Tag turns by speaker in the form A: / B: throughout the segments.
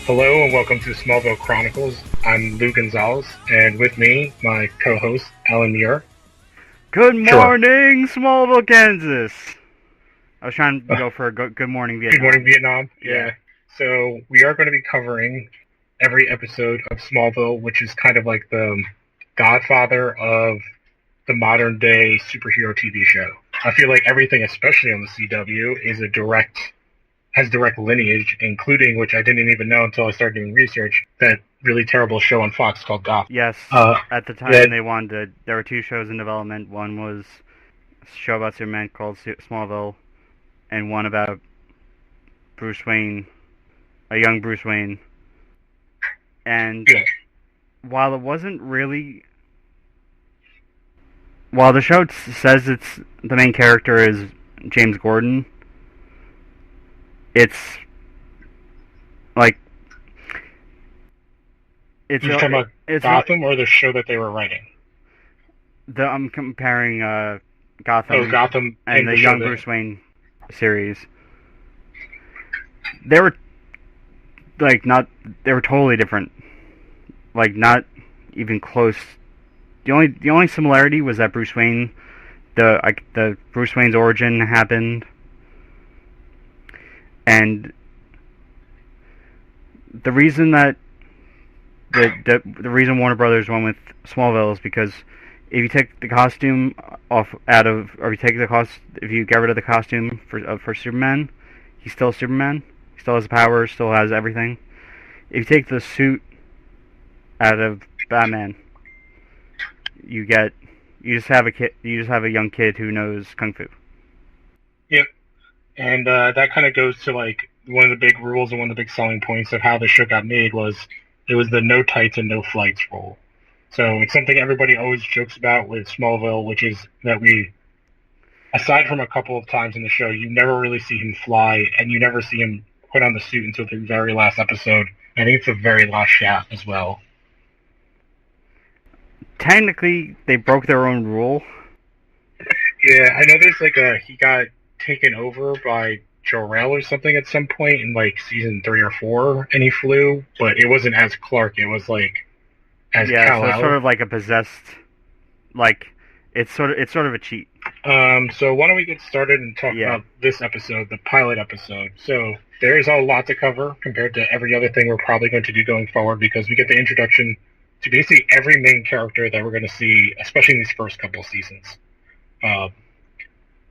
A: Hello and welcome to Smallville Chronicles. I'm Lou Gonzalez, and with me, my co-host, Alan Muir.
B: Good morning, Smallville, Kansas! I was trying to go for a good morning, Vietnam.
A: Good morning, Vietnam. Yeah. So, we are going to be covering every episode of Smallville, which is kind of like the godfather of the modern-day superhero TV show. I feel like everything, especially on the CW, has direct lineage, including, which I didn't even know until I started doing research, that really terrible show on Fox called Gotham.
B: Yes, at the time there were two shows in development. One was a show about Superman called Smallville, and one about Bruce Wayne, a young Bruce Wayne. And while it wasn't really... While the show says the main character is James Gordon, it's like...
A: You're talking about Gotham or the show that they were writing?
B: I'm comparing Gotham,
A: Gotham
B: and the young Bruce Wayne series. They were totally different. Like, not even close. The only similarity was that Bruce Wayne, the Bruce Wayne's origin happened, and the reason that the reason Warner Brothers went with Smallville is because if you take the costume if you get rid of the costume for Superman, he's still Superman. He still has powers, still has everything. If you take the suit out of Batman, you just have a young kid who knows kung fu.
A: Yep, and that kind of goes to like one of the big rules and one of the big selling points of how the show got made was it was the no tights and no flights rule. So it's something everybody always jokes about with Smallville, which is that aside from a couple of times in the show, you never really see him fly, and you never see him put on the suit until the very last episode. I think it's the very last shot as well.
B: Technically, they broke their own rule.
A: Yeah, I know there's he got taken over by Jor-El or something at some point in like season 3 or 4, and he flew, but it wasn't as Clark. It was like as Kal-El.
B: So it's sort of like a possessed. Like it's sort of a cheat.
A: So why don't we get started and talk about this episode, the pilot episode. So there is a lot to cover compared to every other thing we're probably going to do going forward because we get the introduction to basically every main character that we're going to see, especially in these first couple seasons.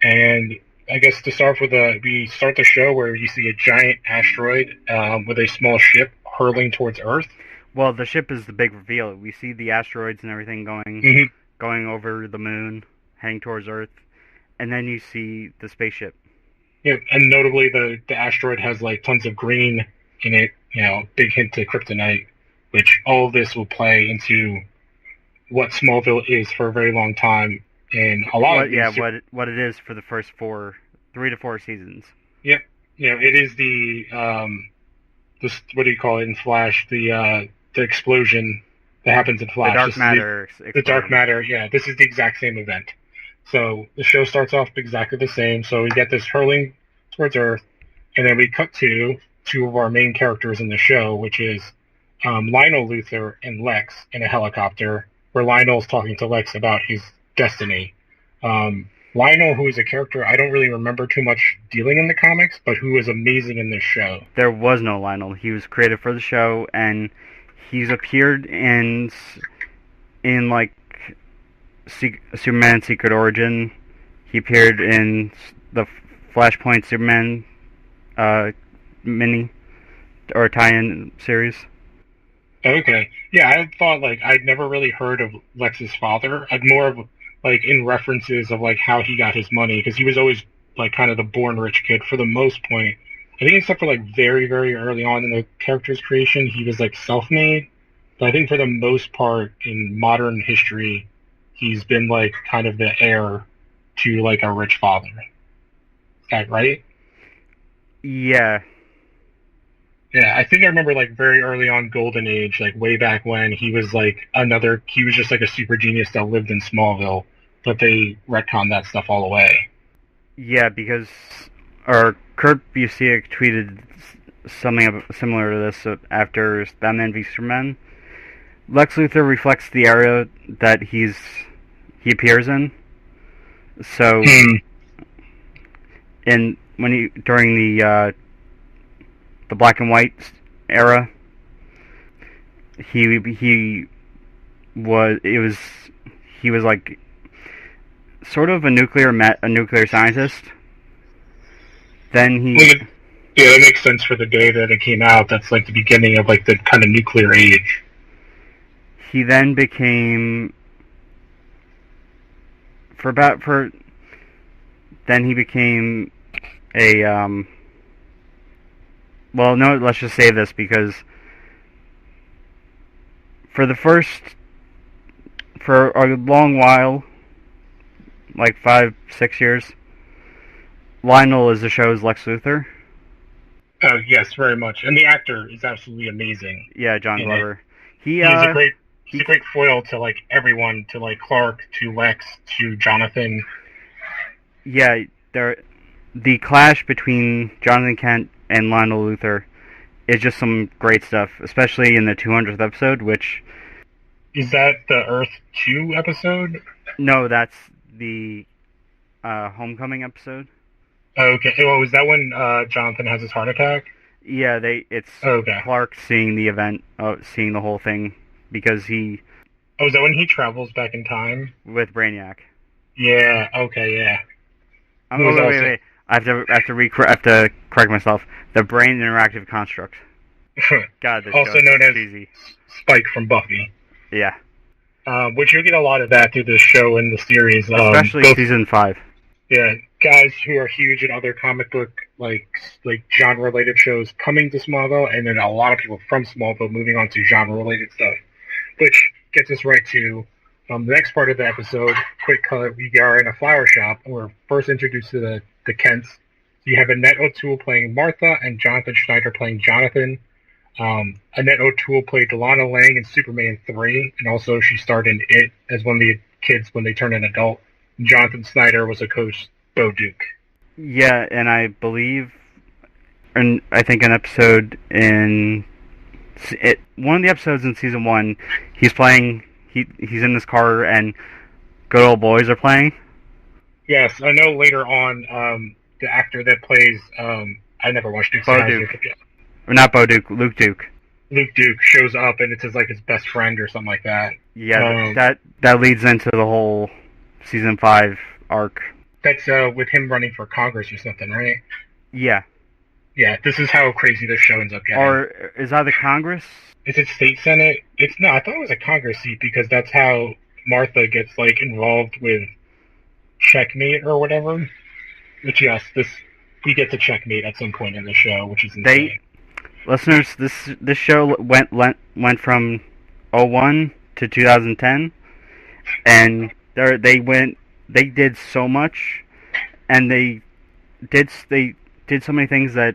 A: And I guess to start with, we start the show where you see a giant asteroid with a small ship hurtling towards Earth.
B: Well, the ship is the big reveal. We see the asteroids and everything going over the moon, heading towards Earth, and then you see the spaceship.
A: Yeah, and notably the asteroid has like tons of green in it. Big hint to kryptonite. Which all of this will play into what Smallville is for a very long time, and a lot of
B: what it is for the first 3 to 4 seasons. Yep,
A: it is the what do you call it in Flash? The explosion that happens in Flash.
B: The dark matter.
A: The dark matter. Yeah, this is the exact same event. So the show starts off exactly the same. So we get this hurling towards Earth, and then we cut to 2 of our main characters in the show, which is Lionel Luthor and Lex in a helicopter, where Lionel's talking to Lex about his destiny. Lionel, who is a character I don't really remember too much dealing in the comics, but who is amazing in this show.
B: There was no Lionel. He was created for the show, and he's appeared in like Superman Secret Origin. He appeared in the Flashpoint Superman mini or tie-in series.
A: Okay. Yeah, I thought, I'd never really heard of Lex's father. I'd more of, in references of, how he got his money, because he was always, kind of the born rich kid for the most point. I think except for, very, very early on in the character's creation, he was, self-made. But I think for the most part, in modern history, he's been, kind of the heir to, a rich father. Is that right?
B: Yeah.
A: Yeah, I think I remember, very early on Golden Age, way back when, he was, he was just, a super genius that lived in Smallville, but they retconned that stuff all away.
B: Yeah, because Kurt Busiek tweeted something similar to this after Batman v Superman. Lex Luthor reflects the era that he appears in. So, during the black and white era, he was like sort of a nuclear scientist. Then
A: yeah, that makes sense for the day that it came out. That's like the beginning of like the kind of nuclear age.
B: He then became then he became a well, no, let's just say this because for a long while, like 5-6 years, Lionel is the show's Lex Luthor.
A: Oh yes, very much, and the actor is absolutely amazing.
B: Yeah, John Glover.
A: He's a great foil to like everyone, to like Clark, to Lex, to Jonathan.
B: Yeah, the clash between Jonathan Kent and Lionel Luthor is just some great stuff, especially in the 200th episode, which...
A: Is that the Earth 2 episode?
B: No, that's the Homecoming episode.
A: Okay, well, is that when Jonathan has his heart attack?
B: Yeah, it's Clark seeing the event, seeing the whole thing, because he...
A: Oh, is that when he travels back in time?
B: With Brainiac.
A: Yeah, okay, yeah.
B: Wait. I have to correct myself. The Brain Interactive Construct. God, this
A: also
B: show
A: known as
B: cheesy.
A: Spike from Buffy.
B: Yeah.
A: Which you get a lot of that through the show and the series.
B: Especially season 5.
A: Yeah, guys who are huge in other comic book, like genre-related shows coming to Smallville, and then a lot of people from Smallville moving on to genre-related stuff. Which gets us right to the next part of the episode. Quick cut, we are in a flower shop, and we're first introduced to the Kents. So you have Annette O'Toole playing Martha, and Jonathan Schneider playing Jonathan. Annette O'Toole played Delana Lang in Superman 3, and also she starred in It as one of the kids when they turned an adult. Jonathan Snyder was a coach, Bo Duke.
B: Yeah, and I believe, and I think an episode in one of the episodes in season 1, he's playing. He's in this car, and Good Old Boys are playing.
A: Yes, I know. Later on, the actor that plays I never watched Duke's
B: Bo Duke. Or not Bo Duke, Luke Duke.
A: Luke Duke shows up, and it's his best friend or something like that.
B: Yeah, that leads into the whole season 5 arc.
A: That's with him running for Congress or something, right?
B: Yeah.
A: Yeah, this is how crazy this show ends up getting.
B: Or is that the Congress?
A: Is it state senate? No, I thought it was a Congress seat because that's how Martha gets involved with Checkmate or whatever. Which yes, we get to Checkmate at some point in the show, which is insane.
B: Listeners, this show went from 2001 to 2010, and they did so much, and they did so many things that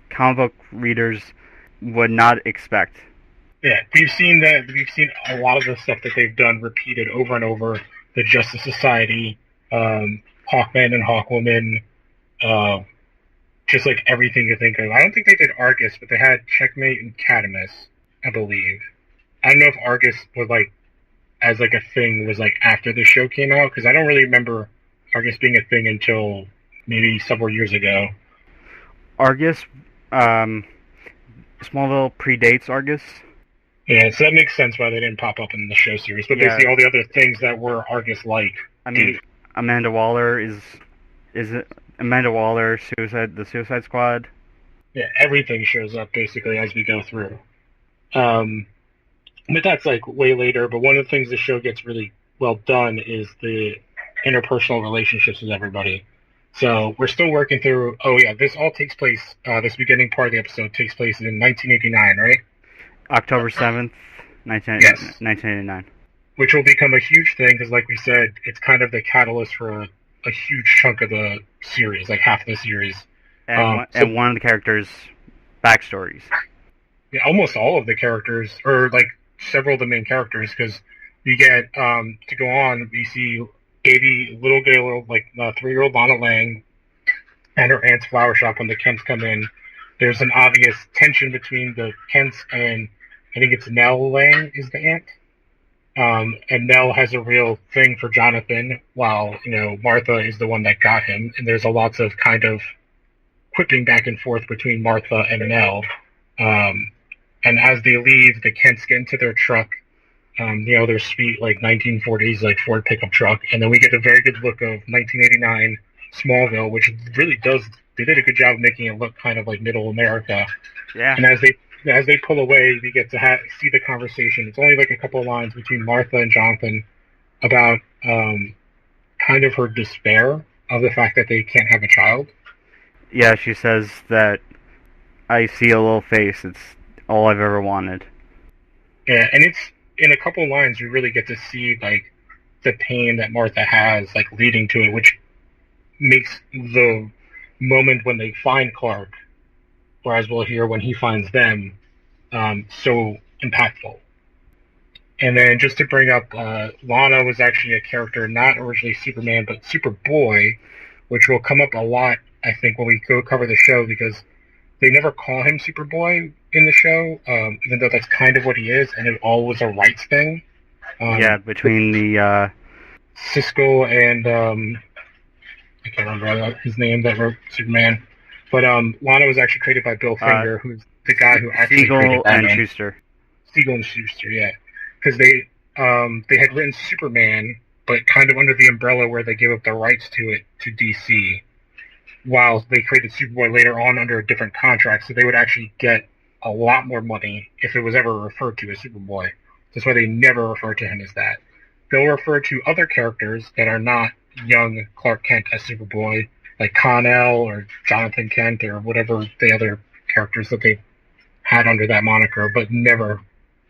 B: comic book readers would not expect.
A: Yeah, we've seen a lot of the stuff that they've done repeated over and over. The Justice Society, Hawkman and Hawkwoman, just everything you think of. I don't think they did Argus, but they had Checkmate and Catamus, I believe. I don't know if Argus was as a thing was after the show came out, because I don't really remember Argus being a thing until maybe several years ago.
B: Argus, Smallville predates Argus.
A: Yeah, so that makes sense why they didn't pop up in the show series. But basically all the other things that were Argus-like.
B: I mean, Amanda Waller Amanda Waller, the Suicide Squad.
A: Yeah, everything shows up basically as we go through. But that's way later. But one of the things the show gets really well done is the interpersonal relationships with everybody. So we're still working through. Oh yeah, this all takes place. This beginning part of the episode takes place in 1989, right?
B: October 7th, 1989.
A: Which will become a huge thing because, like we said, it's kind of the catalyst for a huge chunk of the series, half of the series.
B: And one of the characters' backstories.
A: Yeah, almost all of the characters, or several of the main characters, because we get, to go on, we see little girl, 3-year-old Lana Lang, and her aunt's flower shop when the Kents come in. there's an obvious tension between the Kents and I think it's Nell Lang is the aunt. And Nell has a real thing for Jonathan, while Martha is the one that got him. And there's a lots of kind of quipping back and forth between Martha and Nell. And as they leave, the Kents get into their truck. Their sweet 1940s Ford pickup truck, and then we get a very good look of 1989 Smallville, which really does. They did a good job of making it look kind of like Middle America.
B: Yeah.
A: And as they pull away, we get to see the conversation. It's only like a couple of lines between Martha and Jonathan about kind of her despair of the fact that they can't have a child.
B: Yeah, she says that I see a little face. It's all I've ever wanted.
A: Yeah, and it's in a couple of lines we really get to see the pain that Martha has leading to it, which makes the moment when they find Clark, or as we'll hear when he finds them, so impactful. And then just to bring up, Lana was actually a character not originally Superman but Superboy, which will come up a lot I think when we go cover the show, because they never call him Superboy in the show, even though that's kind of what he is, and it all was a rights thing.
B: Between the
A: Siskel and I can't remember his name that wrote Superman, but Lana was actually created by Bill Finger, who's the guy who actually created Batman.
B: and Schuster.
A: Siegel and Schuster, yeah, because they had written Superman, but kind of under the umbrella where they gave up the rights to it to DC, while they created Superboy later on under a different contract, so they would actually get a lot more money if it was ever referred to as Superboy. That's why they never refer to him as that. They'll refer to other characters that are not young Clark Kent as Superboy, like Con-El or Jonathan Kent or whatever the other characters that they had under that moniker, but never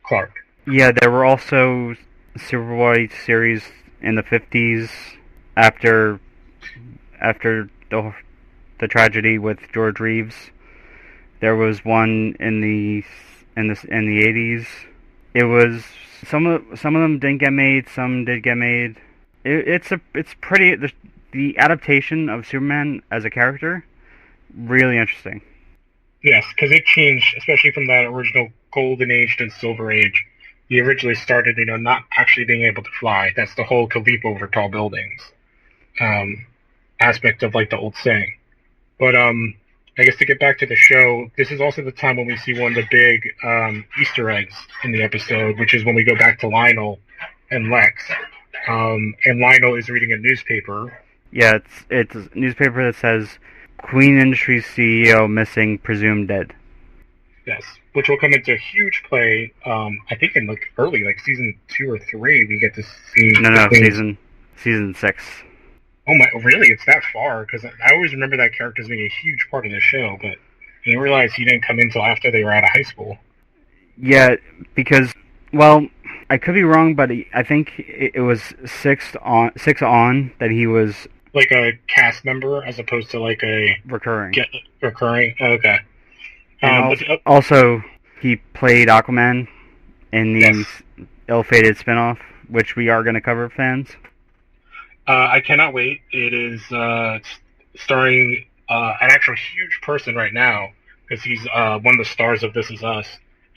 A: Clark.
B: Yeah, there were also Superboy series in the 50s after the tragedy with George Reeves. There was one in the 80s. It was some of them didn't get made, some did get made. It's pretty, the adaptation of Superman as a character, really interesting.
A: Yes, because it changed, especially from that original Golden Age to Silver Age. He originally started, not actually being able to fly. That's the whole could leap over tall buildings aspect of the old saying. But I guess to get back to the show, this is also the time when we see one of the big Easter eggs in the episode, which is when we go back to Lionel and Lex. And Lionel is reading a newspaper.
B: Yeah, it's a newspaper that says, Queen Industries CEO missing, presumed dead.
A: Yes, which will come into a huge play, I think in early, season 2 or 3, we get to see...
B: No, season 6.
A: Oh my, really? It's that far? Because I always remember that character as being a huge part of the show, but I didn't realize he didn't come in until after they were out of high school.
B: Yeah, because, well, I could be wrong, but I think it was 6 on that he was...
A: Like a cast member as opposed to a...
B: Recurring.
A: Recurring? Okay.
B: Also, he played Aquaman in the ill-fated spinoff, which we are going to cover, fans.
A: I cannot wait. It is starring an actual huge person right now, because he's one of the stars of This Is Us,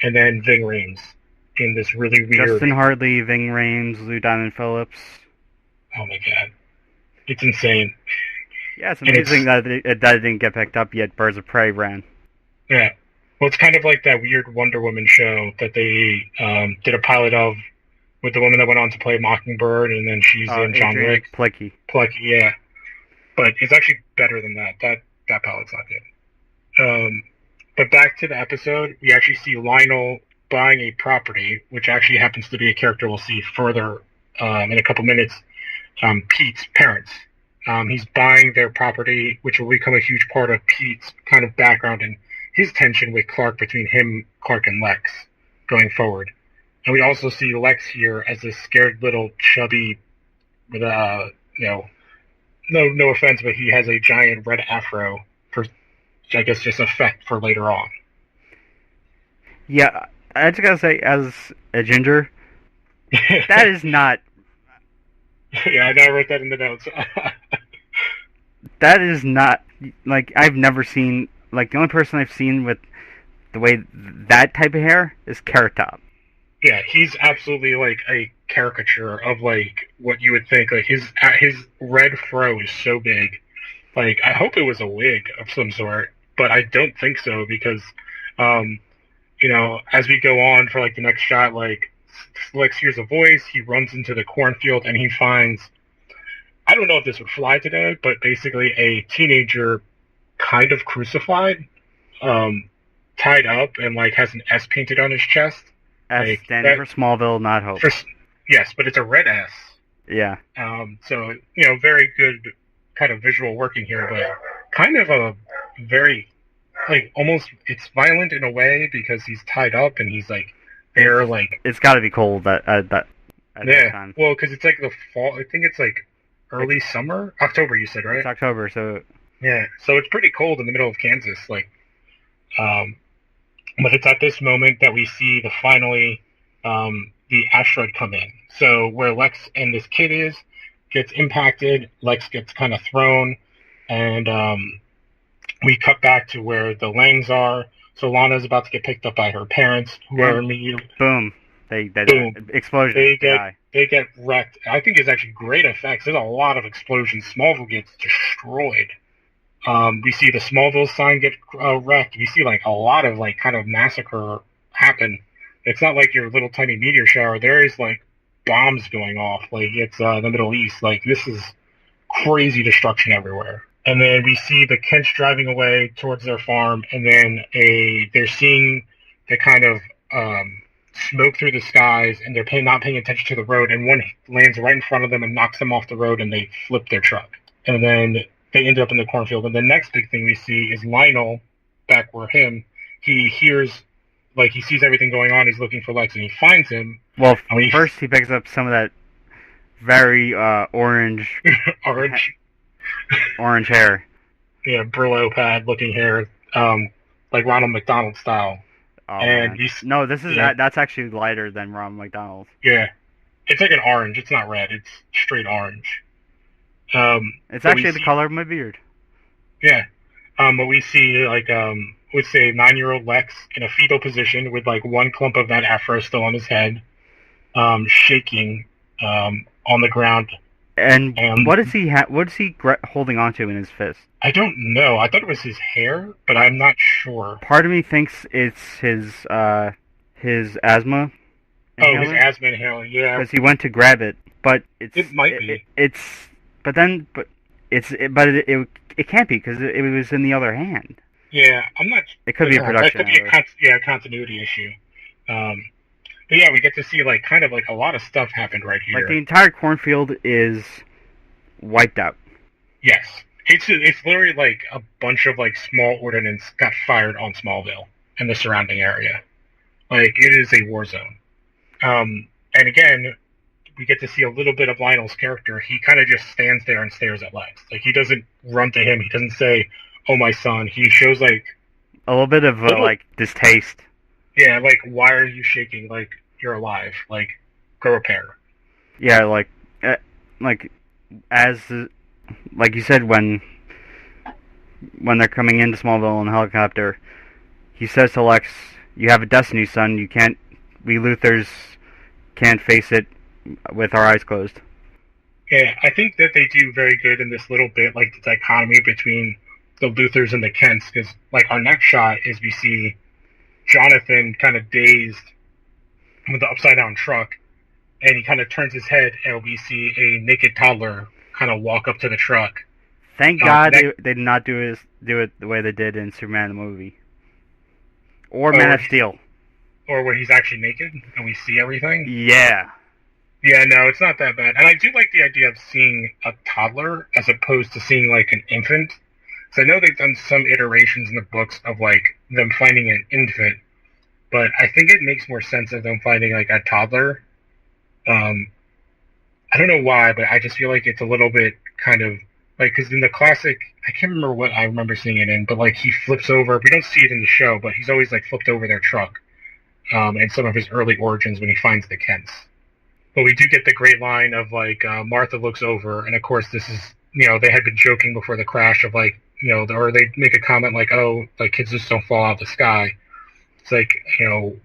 A: and then Ving Rhames in this really weird...
B: Justin Hartley, Ving Rhames, Lou Diamond Phillips.
A: Oh my god. It's insane.
B: Yeah, it's amazing that it didn't get picked up yet. Birds of Prey ran.
A: Yeah. Well, it's kind of like that weird Wonder Woman show that they did a pilot of with the woman that went on to play Mockingbird, and then she's in John Wick.
B: Plicky,
A: yeah. But it's actually better than that. That pilot's not good. But back to the episode, we actually see Lionel buying a property, which actually happens to be a character we'll see further in a couple minutes, Pete's parents. He's buying their property, which will become a huge part of Pete's kind of background and his tension with Clark, between him, Clark, and Lex going forward. And we also see Lex here as this scared little chubby, with no offense, but he has a giant red afro for, I guess, just effect for later on.
B: Yeah, I just gotta say, as a ginger, that is not...
A: Yeah, I know, I wrote that in the notes.
B: That is not, I've never seen like, the only person I've seen with the way that type of hair is Carrot Top.
A: Yeah, he's absolutely like a caricature of like what you would think. Like his red fro is so big. Like I hope it was a wig of some sort, but I don't think so because, um, as we go on for like the next shot, like Lex hears a voice. He runs into the cornfield and he finds. I don't know if this would fly today, but basically a teenager, kind of crucified, tied up and like has an S painted on his chest.
B: S
A: Like,
B: standing for Smallville, not Hope.
A: Yes, but it's a red S.
B: Yeah.
A: So, very good kind of visual working here, but kind of a very, like, almost, it's violent in a way because he's tied up and he's, like, there, like...
B: It's got to be cold at that time.
A: Well, because it's, like, the fall, I think it's, like, early summer? October, you said, right?
B: It's October, so...
A: Yeah, so it's pretty cold in the middle of Kansas, like, but it's at this moment that we see the asteroid come in. So where Lex and this kid is gets impacted, Lex gets kind of thrown, and we cut back to where the Langs are. So Lana's about to get picked up by her parents, who are immediately...
B: Boom.
A: Boom.
B: Explosion.
A: They get wrecked. I think it's actually great effects. There's a lot of explosions. Smallville gets destroyed. We see the Smallville sign get wrecked. We see like a lot of like kind of massacre happen. It's not like your little tiny meteor shower. There is like bombs going off. Like it's the Middle East. Like this is crazy destruction everywhere. And then we see the Kents driving away towards their farm, and then they're seeing the kind of smoke through the skies, and they're not paying attention to the road, and one lands right in front of them and knocks them off the road, and they flip their truck. And then they end up in the cornfield. And the next big thing we see is Lionel back where he hears, like he sees everything going on. He's looking for Lex and he finds him.
B: Well, first he picks up some of that very orange orange hair.
A: Yeah, Brillo pad looking hair, like Ronald McDonald style.
B: Oh, and that's actually lighter than Ronald McDonald.
A: Yeah, it's like an orange. It's not red. It's straight orange.
B: It's actually the color of my beard.
A: Yeah. But we see, like, let's say 9-year-old Lex in a fetal position with, like, one clump of that afro still on his head, shaking, on the ground.
B: And what is he holding onto in his fist?
A: I don't know. I thought it was his hair, but I'm not sure.
B: Part of me thinks it's his asthma inhaler.
A: Oh, his asthma inhaler, yeah.
B: Because he went to grab it, but
A: it might be.
B: It can't be because it was in the other hand.
A: Yeah, I'm not.
B: It could be a production
A: error. It could be a continuity issue. But yeah, we get to see like kind of like a lot of stuff happened right here.
B: Like the entire cornfield is wiped out.
A: Yes, it's literally like a bunch of like small ordnance got fired on Smallville and the surrounding area. Like it is a war zone. And again, we get to see a little bit of Lionel's character. He kind of just stands there and stares at Lex. Like, he doesn't run to him. He doesn't say, "Oh, my son." He shows, like...
B: a little bit of, like, distaste.
A: Yeah, like, why are you shaking? Like, you're alive. Like, go repair.
B: Yeah, like you said, when they're coming into Smallville in a helicopter, he says to Lex, "You have a destiny, son. We Luthers can't face it with our eyes closed."
A: Yeah, I think that they do very good in this little bit, like the dichotomy between the Luthers and the Kents, because like our next shot is we see Jonathan kind of dazed with the upside down truck, and he kind of turns his head, and we see a naked toddler kind of walk up to the truck.
B: Thank God they did not do it the way they did in Superman the movie, or Man of Steel,
A: or where he's actually naked and we see everything.
B: Yeah.
A: Yeah, no, it's not that bad. And I do like the idea of seeing a toddler as opposed to seeing, like, an infant. So I know they've done some iterations in the books of, like, them finding an infant. But I think it makes more sense of them finding, like, a toddler. I don't know why, but I just feel like it's a little bit kind of... Like, because in the classic... I can't remember what I remember seeing it in, but, like, he flips over... We don't see it in the show, but he's always, like, flipped over their truck. And some of his early origins when he finds the Kents. But we do get the great line of, like, Martha looks over, and of course this is, they had been joking before the crash of, like, or they make a comment like, "Oh, like kids just don't fall out of the sky." It's like,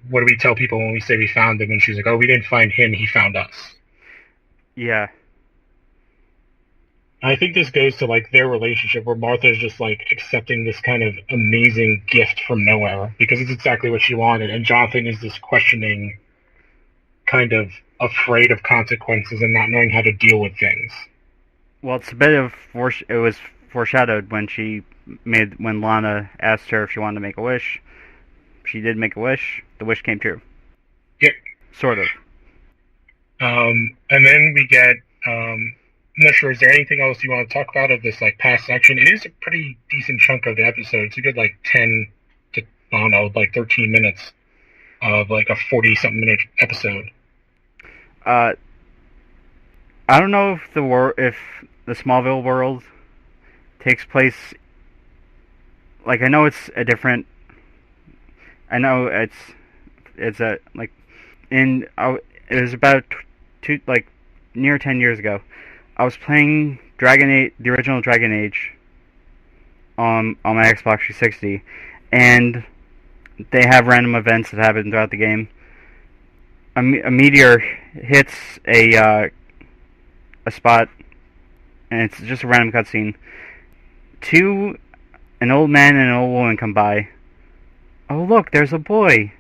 A: what do we tell people when we say we found him? And she's like, "Oh, we didn't find him; he found us."
B: Yeah.
A: I think this goes to like their relationship, where Martha's just like accepting this kind of amazing gift from nowhere because it's exactly what she wanted, and Jonathan is this questioning, kind of afraid of consequences and not knowing how to deal with things.
B: Well, it's a bit of it was foreshadowed when Lana asked her if she wanted to make a wish. She did make a wish. The wish came true.
A: Yep.
B: Sort of.
A: And then we get. I'm not sure. Is there anything else you want to talk about of this like past section? It is a pretty decent chunk of the episode. It's a good like 10 to I don't know, like 13 minutes of like a 40-something minute episode.
B: I don't know if the Smallville world takes place. Like I know it's a different. I know it's a like in it was about near 10 years ago. I was playing the original Dragon Age on my Xbox 360, and they have random events that happen throughout the game. A meteor hits a spot, and it's just a random cutscene. An old man and an old woman come by. Oh look, there's a boy,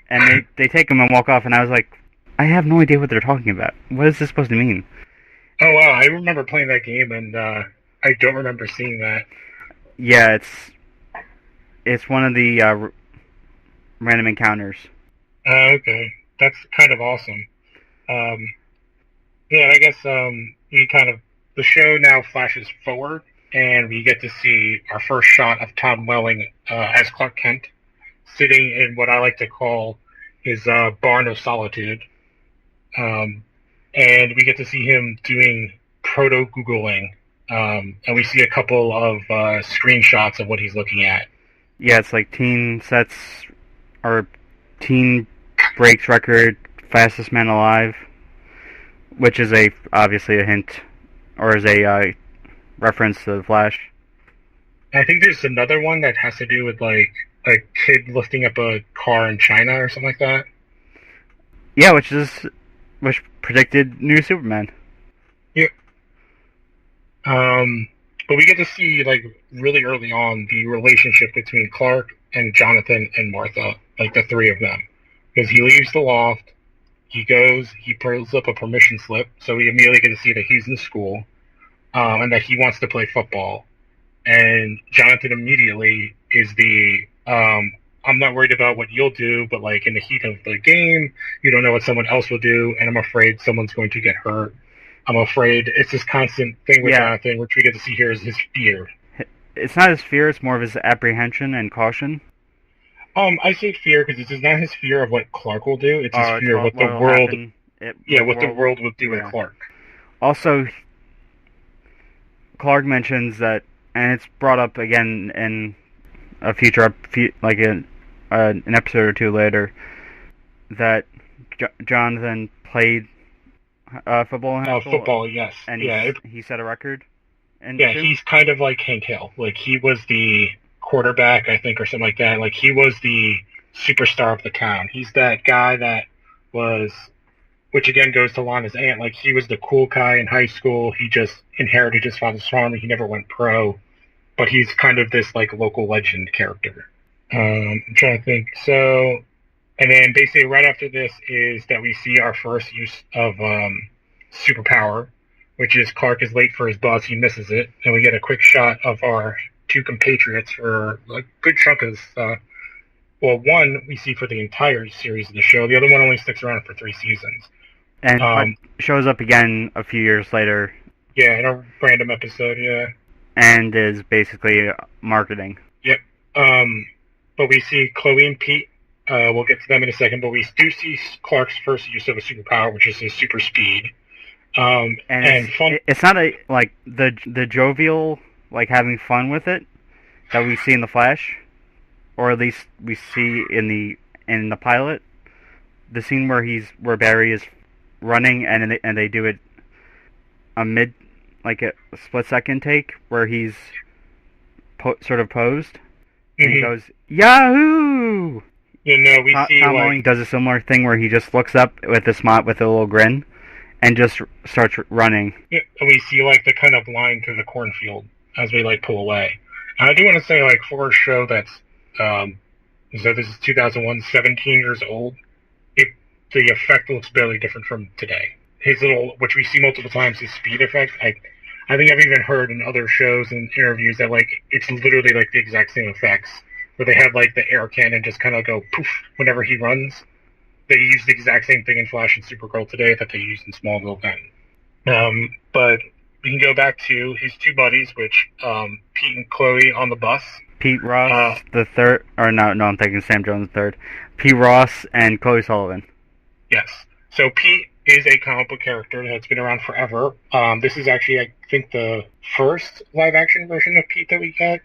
B: and they take him and walk off. And I was like, I have no idea what they're talking about. What is this supposed to mean?
A: Oh wow, I remember playing that game, and I don't remember seeing that.
B: Yeah, it's one of the random encounters.
A: Okay, that's kind of awesome. Yeah, I guess the show now flashes forward, and we get to see our first shot of Tom Welling as Clark Kent, sitting in what I like to call his barn of solitude. And we get to see him doing proto-Googling, and we see a couple of screenshots of what he's looking at.
B: Yeah, it's like teen breaks record, fastest man alive, which is obviously a hint, or is a reference to the Flash.
A: I think there's another one that has to do with like a kid lifting up a car in China or something like that.
B: Yeah, which predicted New Superman.
A: Yep. But we get to see like really early on the relationship between Clark and Jonathan and Martha, like the three of them, because he leaves the loft, he pulls up a permission slip, so we immediately get to see that he's in school, and that he wants to play football, and Jonathan immediately is I'm not worried about what you'll do, but like in the heat of the game, you don't know what someone else will do, and I'm afraid someone's going to get hurt. I'm afraid it's this constant thing with Jonathan, which we get to see here is his fear.
B: It's not his fear; it's more of his apprehension and caution.
A: I say fear because it's not his fear of what Clark will do; it's his fear of what the world, the world will do with Clark.
B: Also, Clark mentions that, and it's brought up again in a future, like an episode or two later, that Jonathan played football in high school.
A: Football, yes.
B: And he set a record.
A: He's kind of like Hank Hill. Like, he was the quarterback, I think, or something like that. Like, he was the superstar of the town. He's that guy that was, which again goes to Lana's aunt, like, he was the cool guy in high school. He just inherited his father's farm. He never went pro. But he's kind of this, like, local legend character. I'm trying to think. So, and then basically right after this is that we see our first use of superpower, which is Clark is late for his bus. He misses it. And we get a quick shot of our two compatriots for a good chunk of this. One we see for the entire series of the show. The other one only sticks around for 3 seasons.
B: And shows up again a few years later.
A: Yeah, in a random episode, yeah.
B: And is basically marketing.
A: Yep. But we see Chloe and Pete. We'll get to them in a second, but we do see Clark's first use of a superpower, which is his super speed.
B: It's not the jovial, like, having fun with it that we see in the Flash, or at least we see in the pilot. The scene where Barry is running and they do it like a split-second take where he's sort of posed, and he goes, Yahoo! Tom Welling does a similar thing where he just looks up with a little grin, and just starts running.
A: Yeah, and we see like the kind of line through the cornfield as we like pull away. And I do want to say, like, for a show that's so this is 2001, 17 years old, the effect looks barely different from today. His little, which we see multiple times, his speed effect, I think I've even heard in other shows and interviews that, like, it's literally, like, the exact same effects, where they have, like, the air cannon just kind of go poof whenever he runs. They use the exact same thing in Flash and Supergirl today that they used in Smallville then. But we can go back to his two buddies, which, Pete and Chloe on the bus.
B: Pete Ross the third, or no, I'm thinking Sam Jones the third. Pete Ross and Chloe Sullivan.
A: Yes. So Pete is a comic book character that's been around forever. This is actually, I think, the first live-action version of Pete that we get.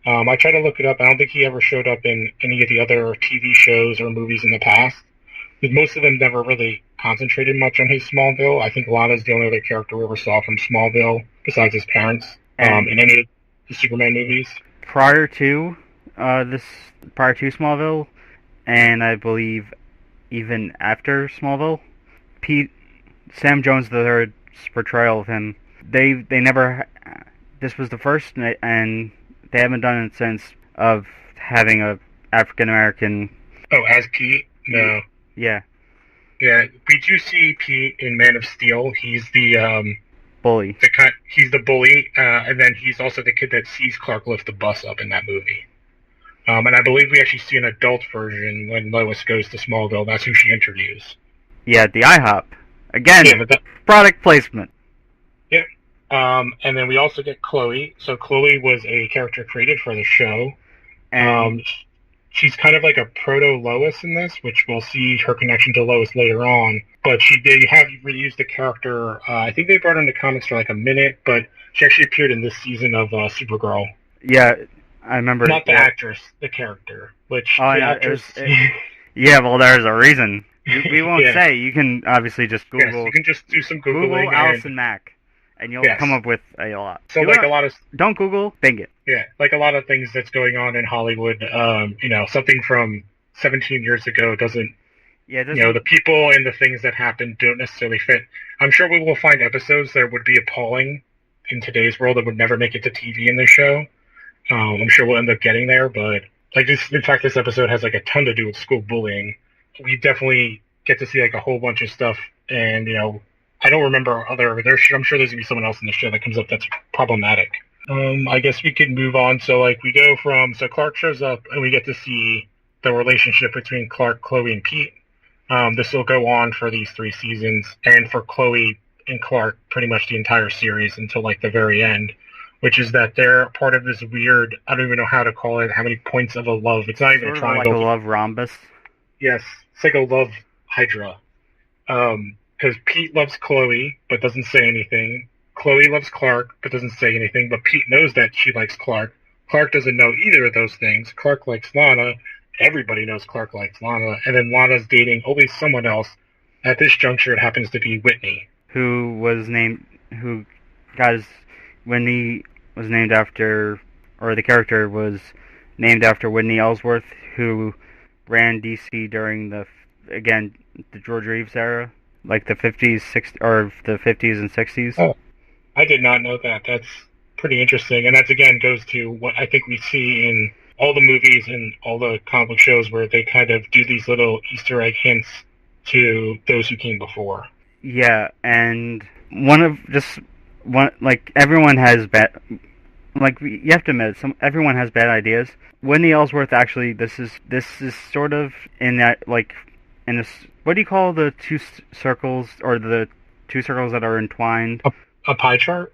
A: I tried to look it up. I don't think he ever showed up in any of the other TV shows or movies in the past. Most of them never really concentrated much on his Smallville. I think Lana's the only other character we ever saw from Smallville, besides his parents, in any of the Superman movies.
B: Prior to Smallville, and I believe even after Smallville, Sam Jones III's portrayal of him, they never. This was the first, and they haven't done it since, of having a African American.
A: Oh, as Pete? No.
B: Yeah.
A: Yeah, we do see Pete in Man of Steel. He's the
B: bully.
A: He's the bully, and then he's also the kid that sees Clark lift the bus up in that movie. And I believe we actually see an adult version when Lois goes to Smallville. That's who she interviews.
B: Yeah, the IHOP. Again, product placement.
A: Yeah. And then we also get Chloe. So Chloe was a character created for the show. And she's kind of like a proto-Lois in this, which we'll see her connection to Lois later on. But they have reused the character. I think they brought her in the comics for like a minute, but she actually appeared in this season of Supergirl.
B: Yeah, I remember.
A: Not the actress, the character. Which the actress...
B: yeah, well, there's a reason. We won't say. You can obviously just Google.
A: Yes, you can just do some Googling.
B: Google Allison Mack, and you'll come up with a lot.
A: So like a lot of...
B: Don't Google, Bing it.
A: Yeah, like a lot of things that's going on in Hollywood, something from 17 years ago doesn't... the people and the things that happen don't necessarily fit. I'm sure we will find episodes that would be appalling in today's world that would never make it to TV in this show. I'm sure we'll end up getting there, but like this, in fact, this episode has like a ton to do with school bullying. We definitely get to see like a whole bunch of stuff, and I don't remember I'm sure there's gonna be someone else in the show that comes up that's problematic. I guess we could move on. So like we go from Clark shows up and we get to see the relationship between Clark, Chloe, and Pete. This will go on for these 3 seasons, and for Chloe and Clark pretty much the entire series until like the very end, which is that they're part of this weird, I don't even know how to call it, how many points of a love. It's not even a triangle.
B: Like a love rhombus?
A: Yes, it's like a love hydra. Because Pete loves Chloe, but doesn't say anything. Chloe loves Clark, but doesn't say anything, but Pete knows that she likes Clark. Clark doesn't know either of those things. Clark likes Lana. Everybody knows Clark likes Lana. And then Lana's dating always someone else. At this juncture, it happens to be Whitney.
B: Whitney was named after, or the character was named after Whitney Ellsworth, who ran DC during the George Reeves era, like the 50s, 60s, or the 50s and 60s.
A: Oh, I did not know that. That's pretty interesting. And that, again, goes to what I think we see in all the movies and all the comic book shows where they kind of do these little Easter egg hints to those who came before.
B: Yeah, and everyone has bad, you have to admit, everyone has bad ideas. Whitney Ellsworth, actually, this is sort of in that, in this, what do you call the 2 circles, or the 2 circles that are entwined?
A: A pie chart?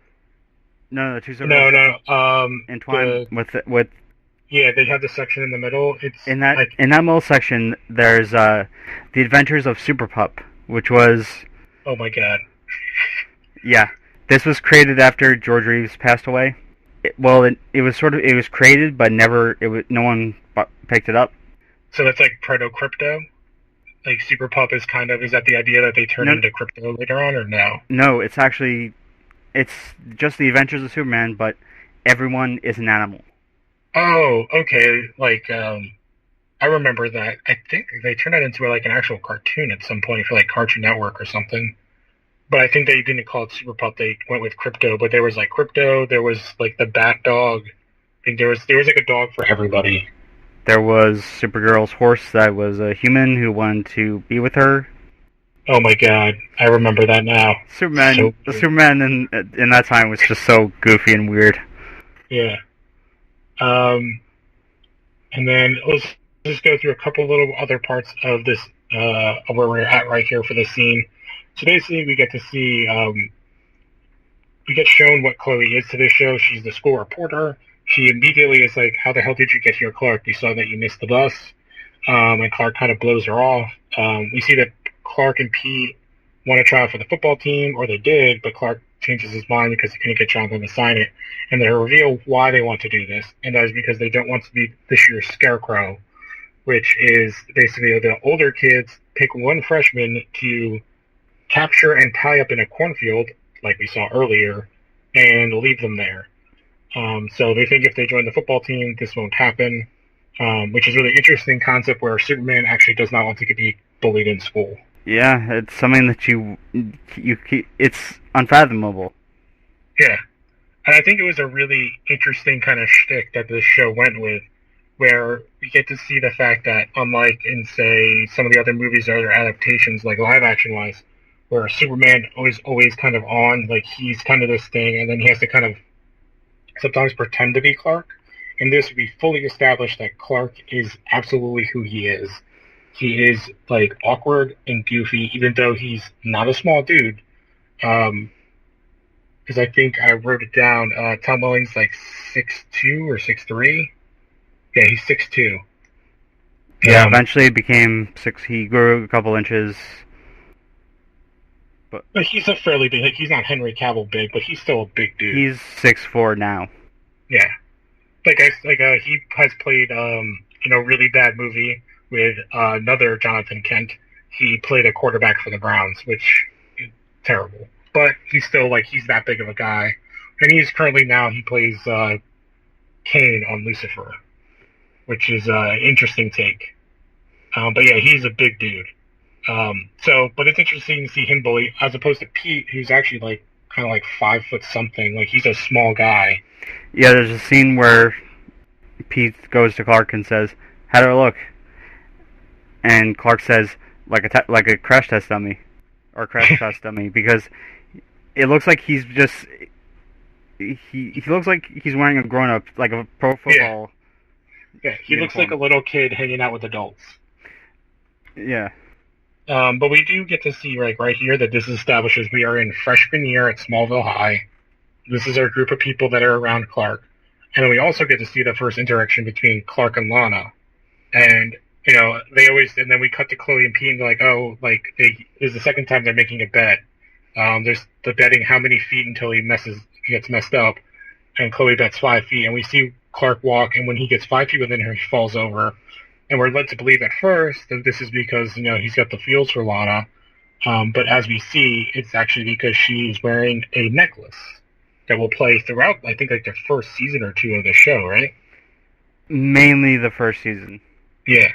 B: No, the 2 circles.
A: No.
B: Entwined with.
A: Yeah, they have the section in the middle. It's
B: in that middle section. There's the Adventures of Super Pup, which was.
A: Oh my God.
B: Yeah, this was created after George Reeves passed away. It was created, but no one picked it up.
A: So that's like proto-crypto? Like Super Pup is that the idea that they turn into crypto later on, or no?
B: No, it's actually It's just the Adventures of Superman, but everyone is an animal.
A: Oh, okay. Like, I remember that. I think they turned that into like an actual cartoon at some point for like Cartoon Network or something. But I think they didn't call it Super Pup. They went with Crypto. But there was like Crypto. There was like the Bat Dog. I think there was like a dog for everybody.
B: There was Supergirl's horse that was a human who wanted to be with her.
A: Oh my God, I remember that now.
B: The Superman in that time was just so goofy and weird.
A: Yeah. And then let's just go through a couple little other parts of this, of where we're at right here for this scene. So basically, we get to see, we get shown what Chloe is to this show. She's the school reporter. She immediately is like, "How the hell did you get here, Clark? We saw that you missed the bus." And Clark kind of blows her off. We see that Clark and Pete want to try out for the football team, or they did, but Clark changes his mind because he couldn't get Jonathan to sign it. And they reveal why they want to do this, and that is because they don't want to be this year's Scarecrow, which is basically the older kids pick one freshman to capture and tie up in a cornfield, like we saw earlier, and leave them there. So they think if they join the football team, this won't happen, which is a really interesting concept where Superman actually does not want to be bullied in school.
B: Yeah, it's something that it's unfathomable.
A: Yeah. And I think it was a really interesting kind of shtick that this show went with, where we get to see the fact that, unlike in, say, some of the other movies or other adaptations, like live action wise, where Superman is always kind of on, like he's kind of this thing, and then he has to kind of sometimes pretend to be Clark. In this, we fully established that Clark is absolutely who he is. He is, like, awkward and goofy, even though he's not a small dude. Because I think I wrote it down. Tom Welling's, like, 6'2" or 6'3". Yeah, he's 6'2".
B: Yeah, eventually it became 6. He grew a couple inches.
A: But he's a fairly big, like, he's not Henry Cavill big, but he's still a big dude.
B: He's 6'4" now.
A: Yeah. He has played, really bad movie with another Jonathan Kent. He played a quarterback for the Browns, which is terrible. But he's still, like, he's that big of a guy. And he plays Kane on Lucifer, which is an interesting take. But yeah, he's a big dude. But it's interesting to see him bully, as opposed to Pete, who's actually, like, kind of like 5 foot something. Like, he's a small guy.
B: Yeah, there's a scene where Pete goes to Clark and says, "How do I look?" And Clark says, like a crash test dummy, or crash test dummy, because it looks like he's just he looks like he's wearing a grown up, like a pro football.
A: Yeah, he looks like a little kid hanging out with adults.
B: Yeah.
A: But we do get to see right here that this establishes we are in freshman year at Smallville High. This is our group of people that are around Clark. And then we also get to see the first interaction between Clark and Lana. And, and then we cut to Chloe and Pete and go like, this is the second time they're making a bet. There's the betting how many feet until he gets messed up. And Chloe bets 5 feet. And we see Clark walk, and when he gets 5 feet within her, he falls over. And we're led to believe at first that this is because, he's got the feels for Lana. But as we see, it's actually because she's wearing a necklace that will play throughout, I think, like the first season or two of the show, right?
B: Mainly the first season.
A: Yeah.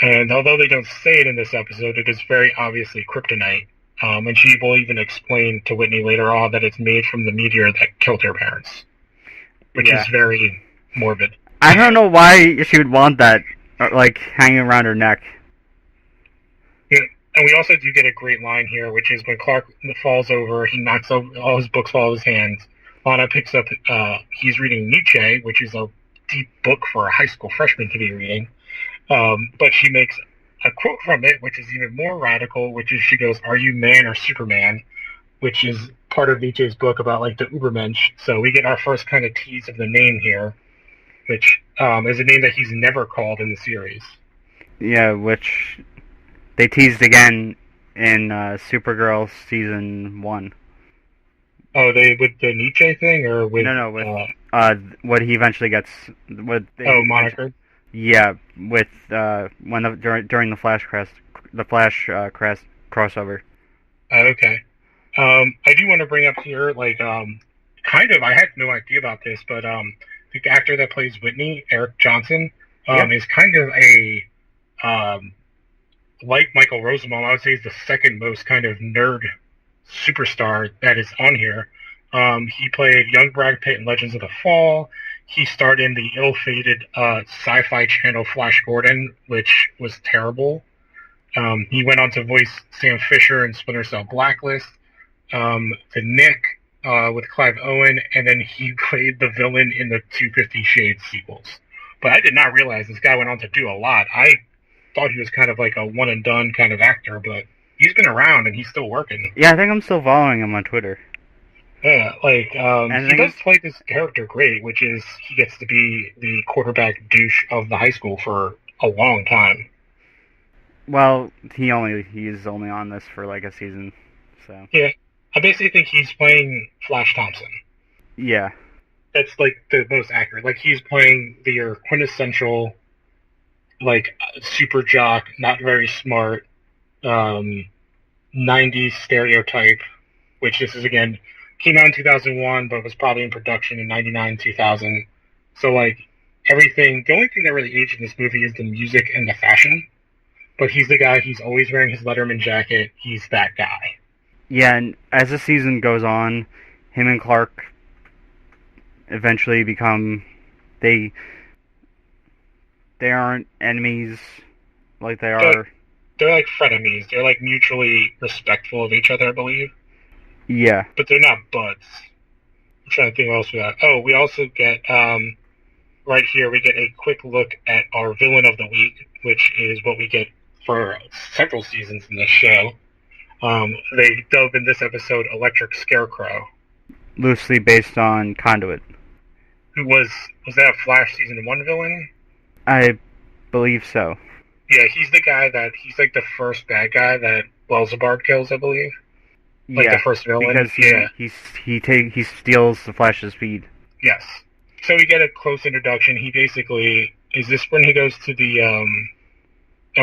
A: And although they don't say it in this episode, it is very obviously kryptonite. And she will even explain to Whitney later on that it's made from the meteor that killed her parents. Which is very morbid.
B: I don't know why she would want that, like, hanging around her neck.
A: Yeah. And we also do get a great line here, which is when Clark falls over, he knocks over, all his books fall out of his hands. Lana picks up, he's reading Nietzsche, which is a deep book for a high school freshman to be reading. But she makes a quote from it, which is even more radical, which is she goes, "Are you man or Superman?" Which is part of Nietzsche's book about, like, the Ubermensch. So we get our first kind of tease of the name here, which is a name that he's never called in the series.
B: Yeah, which they teased again in Supergirl season 1.
A: Oh, with the Nietzsche thing, or with
B: with what he eventually gets.
A: Moniker.
B: Yeah, with during the Flash crossover.
A: Okay. I do want to bring up here, like, kind of, I had no idea about this, but the actor that plays Whitney, Eric Johnson, is kind of a, like Michael Rosenbaum, I would say he's the second most kind of nerd superstar that is on here. He played young Brad Pitt in Legends of the Fall. He starred in the ill-fated Sci-Fi Channel Flash Gordon, which was terrible. He went on to voice Sam Fisher in Splinter Cell Blacklist, the Nick with Clive Owen, and then he played the villain in the 250 Shades sequels. But I did not realize this guy went on to do a lot. I thought he was kind of like a one-and-done kind of actor, but he's been around and he's still working.
B: Yeah, I think I'm still following him on Twitter.
A: Yeah, like, he does play this character great, which is he gets to be the quarterback douche of the high school for a long time.
B: Well, he's only on this for like a season, so.
A: Yeah, I basically think he's playing Flash Thompson.
B: Yeah.
A: That's, like, the most accurate. Like, he's playing the quintessential, like, super jock, not very smart, 90s stereotype, which this is, again, came out in 2001, but was probably in production in 99, 2000. So, like, everything, the only thing that really aged in this movie is the music and the fashion. But he's the guy, he's always wearing his Letterman jacket, he's that guy.
B: Yeah, and as the season goes on, him and Clark eventually become, they aren't enemies like they are.
A: They're like frenemies, they're like mutually respectful of each other, I believe.
B: Yeah.
A: But they're not buds. I'm trying to think what else we got. Oh, we also get, right here, we get a quick look at our villain of the week, which is what we get for several seasons in this show. They dub in this episode Electric Scarecrow.
B: Loosely based on Conduit.
A: Who was that a Flash Season 1 villain?
B: I believe so.
A: Yeah, he's the guy he's like the first bad guy that Welzebard kills, I believe. Like the first villain.
B: Because he steals the Flash's speed.
A: Yes. So we get a close introduction. He basically, is this when he goes to the, oh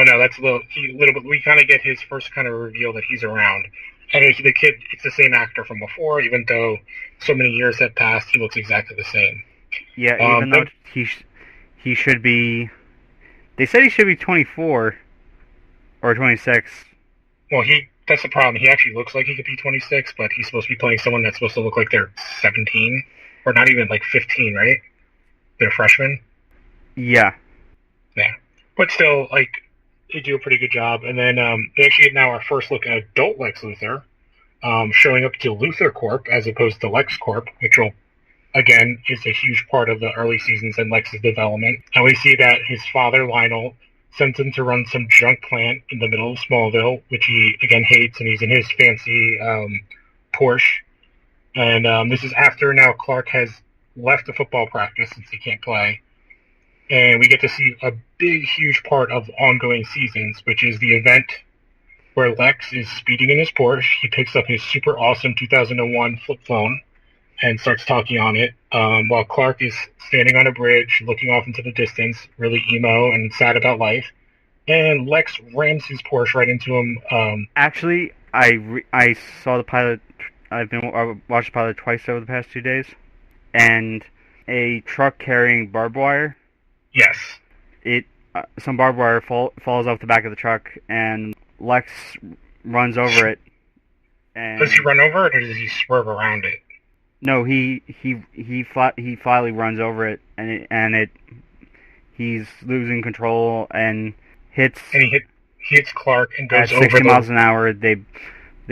A: no, that's a little bit, we kind of get his first kind of reveal that he's around. And the kid, it's the same actor from before, even though so many years have passed, he looks exactly the same.
B: Yeah, even though he should be, they said he should be 24 or 26.
A: Well, that's the problem. He actually looks like he could be 26, but he's supposed to be playing someone that's supposed to look like they're 17, or not even like 15, right? They're freshmen.
B: Yeah.
A: Yeah. But still, like, they do a pretty good job. And then they actually get now our first look at adult Lex Luthor, showing up to Luthor Corp as opposed to Lex Corp, which will, again, is a huge part of the early seasons in Lex's development. And we see that his father, Lionel, sends him to run some junk plant in the middle of Smallville, which he, again, hates, and he's in his fancy Porsche. And this is after now Clark has left the football practice since he can't play. And we get to see a big, huge part of ongoing seasons, which is the event where Lex is speeding in his Porsche. He picks up his super awesome 2001 flip phone and starts talking on it, while Clark is standing on a bridge, looking off into the distance, really emo and sad about life. And Lex rams his Porsche right into him.
B: Actually, I saw the pilot. I watched the pilot twice over the past 2 days, and a truck carrying barbed wire.
A: Yes.
B: Some barbed wire falls off the back of the truck, and Lex runs over it. And
A: does he run over it, or does he swerve around it?
B: No, he finally runs over it, and he's losing control and hits.
A: And he hits Clark and goes
B: at
A: over
B: 60 miles an hour. They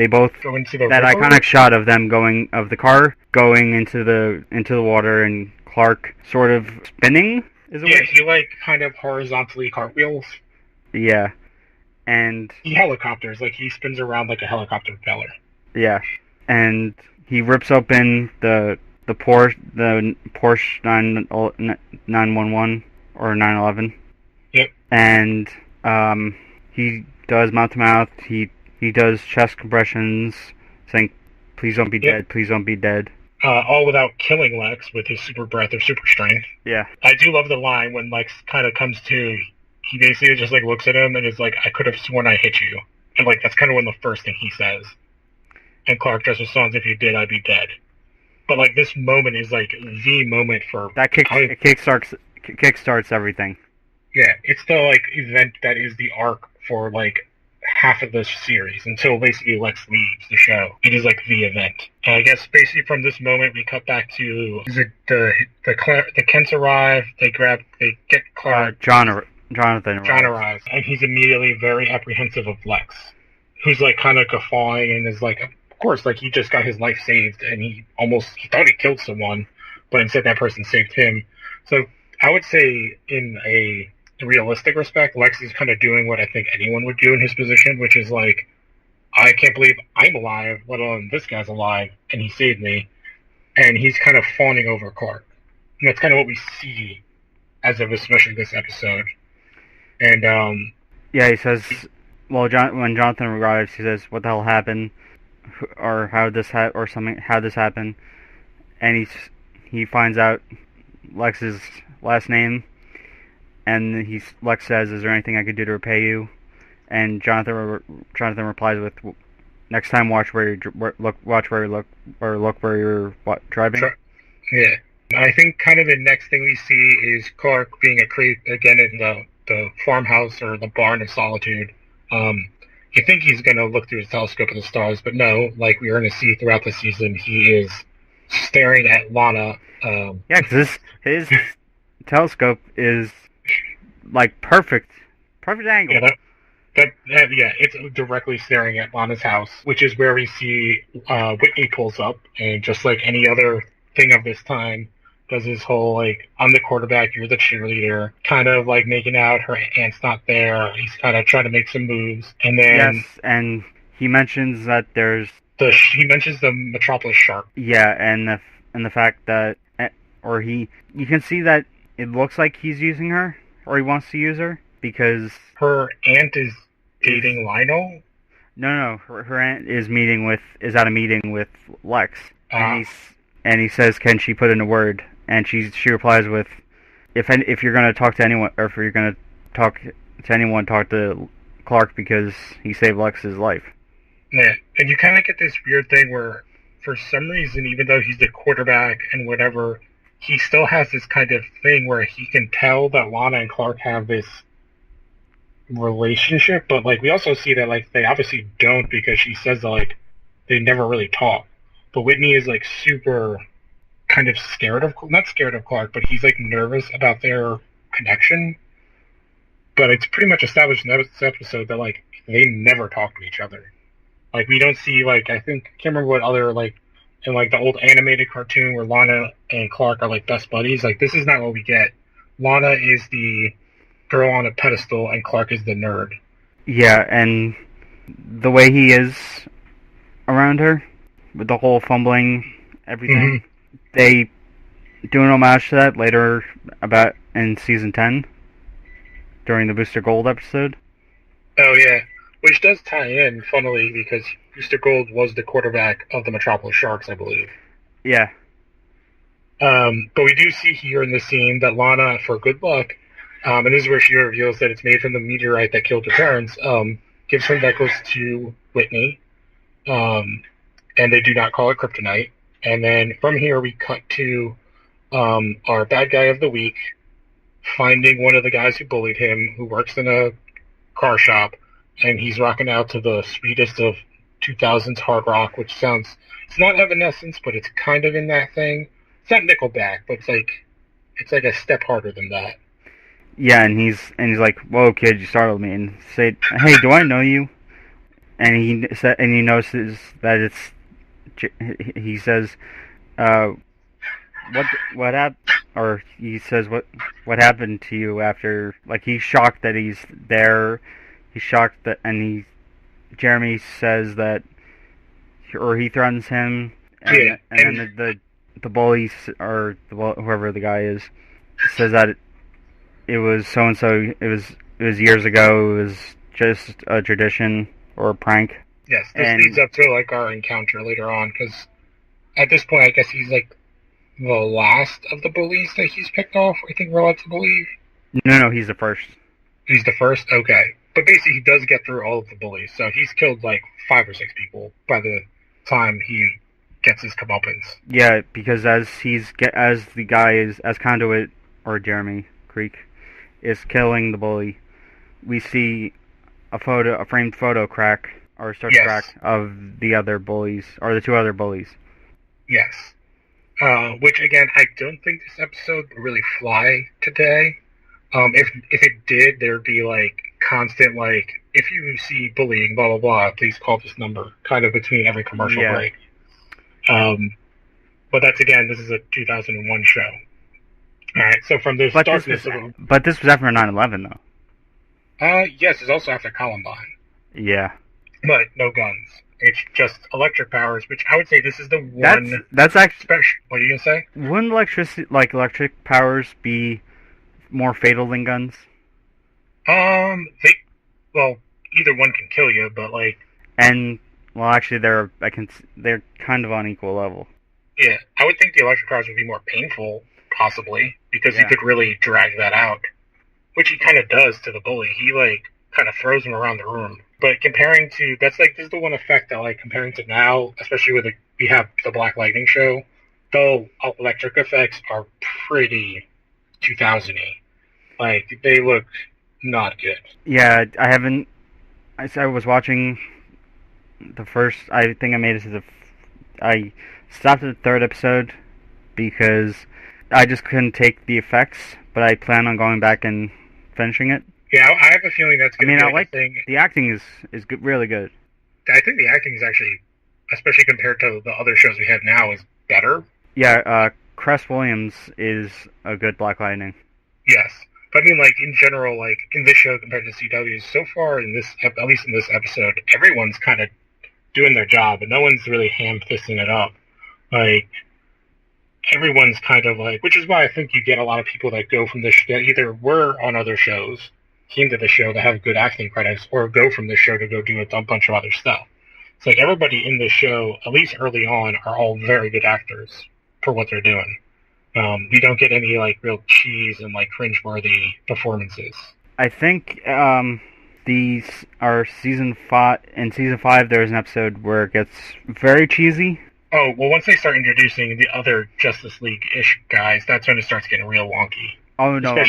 B: both
A: go into the
B: that
A: river?
B: Iconic shot of them the car going into the water, and Clark sort of spinning.
A: Yeah, he like kind of horizontally cartwheels.
B: Yeah, and
A: he helicopters, like he spins around like a helicopter propeller.
B: Yeah, and he rips open the Porsche 911 or 911.
A: Yep.
B: And he does mouth to mouth. He does chest compressions, saying, "Please don't be dead. Please don't be dead."
A: All without killing Lex with his super breath or super strength.
B: Yeah.
A: I do love the line when Lex kind of comes to. He basically just like looks at him and is like, "I could have sworn I hit you," and like that's kind of one of the first thing he says. And Clark just responds, "If you did, I'd be dead." But like this moment is like the moment for
B: that kickstarts everything.
A: Yeah, it's the like event that is the arc for like half of this series until basically Lex leaves the show. It is like the event. And I guess basically from this moment we cut back to the Kents arrive. They get Clark.
B: Jonathan
A: arrives, and he's immediately very apprehensive of Lex, who's like kind of guffawing and is like, of course, like he just got his life saved and he thought he killed someone, but instead that person saved him. So I would say in a realistic respect, Lex is kind of doing what I think anyone would do in his position, which is like, I can't believe I'm alive, let alone this guy's alive, and he saved me. And he's kind of fawning over Clark. And that's kind of what we see as of especially this episode. And
B: yeah, he says, well, when Jonathan arrives, he says, "What the hell happened?" or "How this happened?" And he finds out Lex's last name, and Lex says, "Is there anything I could do to repay you?" And Jonathan replies with, "Next time, watch where you look where you're driving."
A: Yeah, I think kind of the next thing we see is Clark being a creep again in the farmhouse or the barn of solitude. You think he's going to look through his telescope at the stars, but no, like we're going to see throughout the season, he is staring at Lana.
B: Yeah, because his telescope is like perfect angle.
A: Yeah, it's directly staring at Lana's house, which is where we see Whitney pulls up, and just like any other thing of this time, does his whole, like, I'm the quarterback, you're the cheerleader, kind of, like, making out her aunt's not there. He's kind of trying to make some moves. And then...
B: Yes, and he mentions that there's...
A: He mentions the Metropolis shark.
B: Yeah, and the fact that... You can see that it looks like he's using her, or he wants to use her, because...
A: Her aunt is dating Lionel?
B: No, her aunt is at a meeting with Lex. And he says, "Can she put in a word?" And she replies with, "If you're going to talk to anyone, or if you're going to talk to anyone, talk to Clark because he saved Lex's life."
A: Yeah, and you kind of get this weird thing where, for some reason, even though he's the quarterback and whatever, he still has this kind of thing where he can tell that Lana and Clark have this relationship, but like we also see that like they obviously don't, because she says that like they never really talk. But Whitney is like super kind of not scared of Clark, but he's like nervous about their connection. But it's pretty much established in this episode that like they never talk to each other. Like we don't see like, I can't remember what other, like in like the old animated cartoon where Lana and Clark are like best buddies. Like this is not what we get. Lana is the girl on a pedestal and Clark is the nerd.
B: Yeah, and the way he is around her, with the whole fumbling, everything, they do an homage to that later about in season 10 during the Booster Gold episode.
A: Oh yeah, which does tie in, funnily, because Booster Gold was the quarterback of the Metropolis Sharks, I believe.
B: Yeah.
A: But we do see here in the scene that Lana, for good luck, and this is where she reveals that it's made from the meteorite that killed her parents, gives her necklace to Whitney, and they do not call it kryptonite. And then from here we cut to our bad guy of the week finding one of the guys who bullied him, who works in a car shop, and he's rocking out to the sweetest of 2000s hard rock, which sounds, it's not Evanescence, but it's kind of in that thing. It's not Nickelback, but it's like a step harder than that.
B: Yeah, and he's like, "Whoa, kid, you startled me," and say, "Hey, do I know you?" And he notices that he says, what happened?" Or he says, what happened to you after, like, he's shocked that he's there. He's shocked that, and Jeremy says that, or he threatens him, and then the bully, or whoever the guy is, says that it was so and so. It was years ago. It was just a tradition or a prank.
A: Yes, this leads up to like our encounter later on, because at this point, I guess he's like the last of the bullies that he's picked off. I think we're allowed to believe.
B: No, he's the first.
A: He's the first? Okay. But basically, he does get through all of the bullies, so he's killed like 5 or 6 people by the time he gets his comeuppance.
B: Yeah, because as the guy is as Conduit or Jeremy Creek is killing the bully, we see a framed photo crack or start to crack of the other bullies or the two other bullies.
A: Yes. Which again, I don't think this episode would really fly today. If it did, there'd be like constant like, if you see bullying, blah blah blah, please call this number, kind of between every commercial break. But that's again, this is a 2001 show. All right, so from this darkness,
B: but this was after 9/11 though.
A: Yes, it's also after Columbine.
B: Yeah.
A: But no guns. It's just electric powers, which I would say this is the one.
B: That's actually
A: special. What are you gonna say?
B: Wouldn't electric powers be more fatal than guns?
A: Well, either one can kill you, but like.
B: And well, actually, they're kind of on equal level.
A: Yeah, I would think the electric powers would be more painful, possibly, because he could really drag that out, which he kind of does to the bully. He like kind of throws him around the room. But comparing to, this is the one effect that, like, comparing to now, especially with we have the Black Lightning show, though electric effects are pretty 2000-y. Like, they look not good.
B: Yeah, I was watching the first, I think I made it to I stopped at the third episode because I just couldn't take the effects, but I plan on going back and finishing it.
A: Yeah, I have a feeling that's going to be like
B: the acting is good, really good.
A: I think the acting is actually, especially compared to the other shows we have now, is better.
B: Yeah, Cress Williams is a good Black Lightning.
A: Yes. But I mean, like, in general, like, in this show compared to CW, so far in this, at least in this episode, everyone's kind of doing their job, and no one's really ham-fisting it up. Like, everyone's kind of like, which is why I think you get a lot of people that go from this, that either were on other shows, came to the show that have good acting credits, or go from the show to go do a bunch of other stuff. It's like everybody in this show, at least early on, are all very good actors for what they're doing. We don't get any like real cheese and like cringeworthy performances.
B: I think season 5. In season 5, there's an episode where it gets very cheesy.
A: Oh well, once they start introducing the other Justice League-ish guys, that's when it starts getting real wonky.
B: Oh no, I'm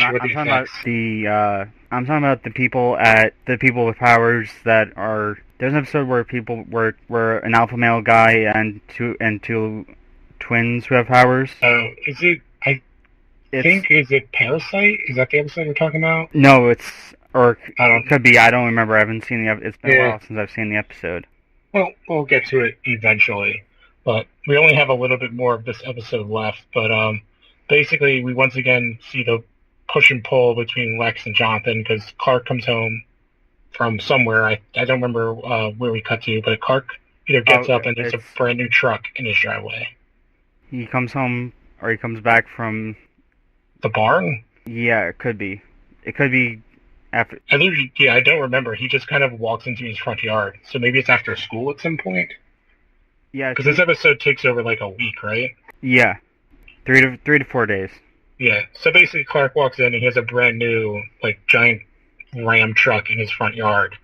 B: talking about the people with powers that are. There's an episode where an alpha male guy and two twins who have powers.
A: Oh, is it? Is it Parasite? Is that the episode we're talking about?
B: No, it could be. I don't remember. I haven't seen the. It's been a while since I've seen the episode.
A: Well, we'll get to it eventually, but we only have a little bit more of this episode left. But basically, we once again see the push and pull between Lex and Jonathan because Clark comes home from somewhere. I don't remember where we cut to, but Clark either gets up and there's a brand new truck in his driveway.
B: He comes home, or he comes back from
A: the barn? Yeah,
B: it could be. It could be after.
A: I don't remember. He just kind of walks into his front yard. So maybe it's after school at some point?
B: Yeah.
A: Because this episode takes over like a week, right?
B: Yeah. 3 to 4 days.
A: Yeah. So basically Clark walks in and he has a brand new, like, giant Ram truck in his front yard.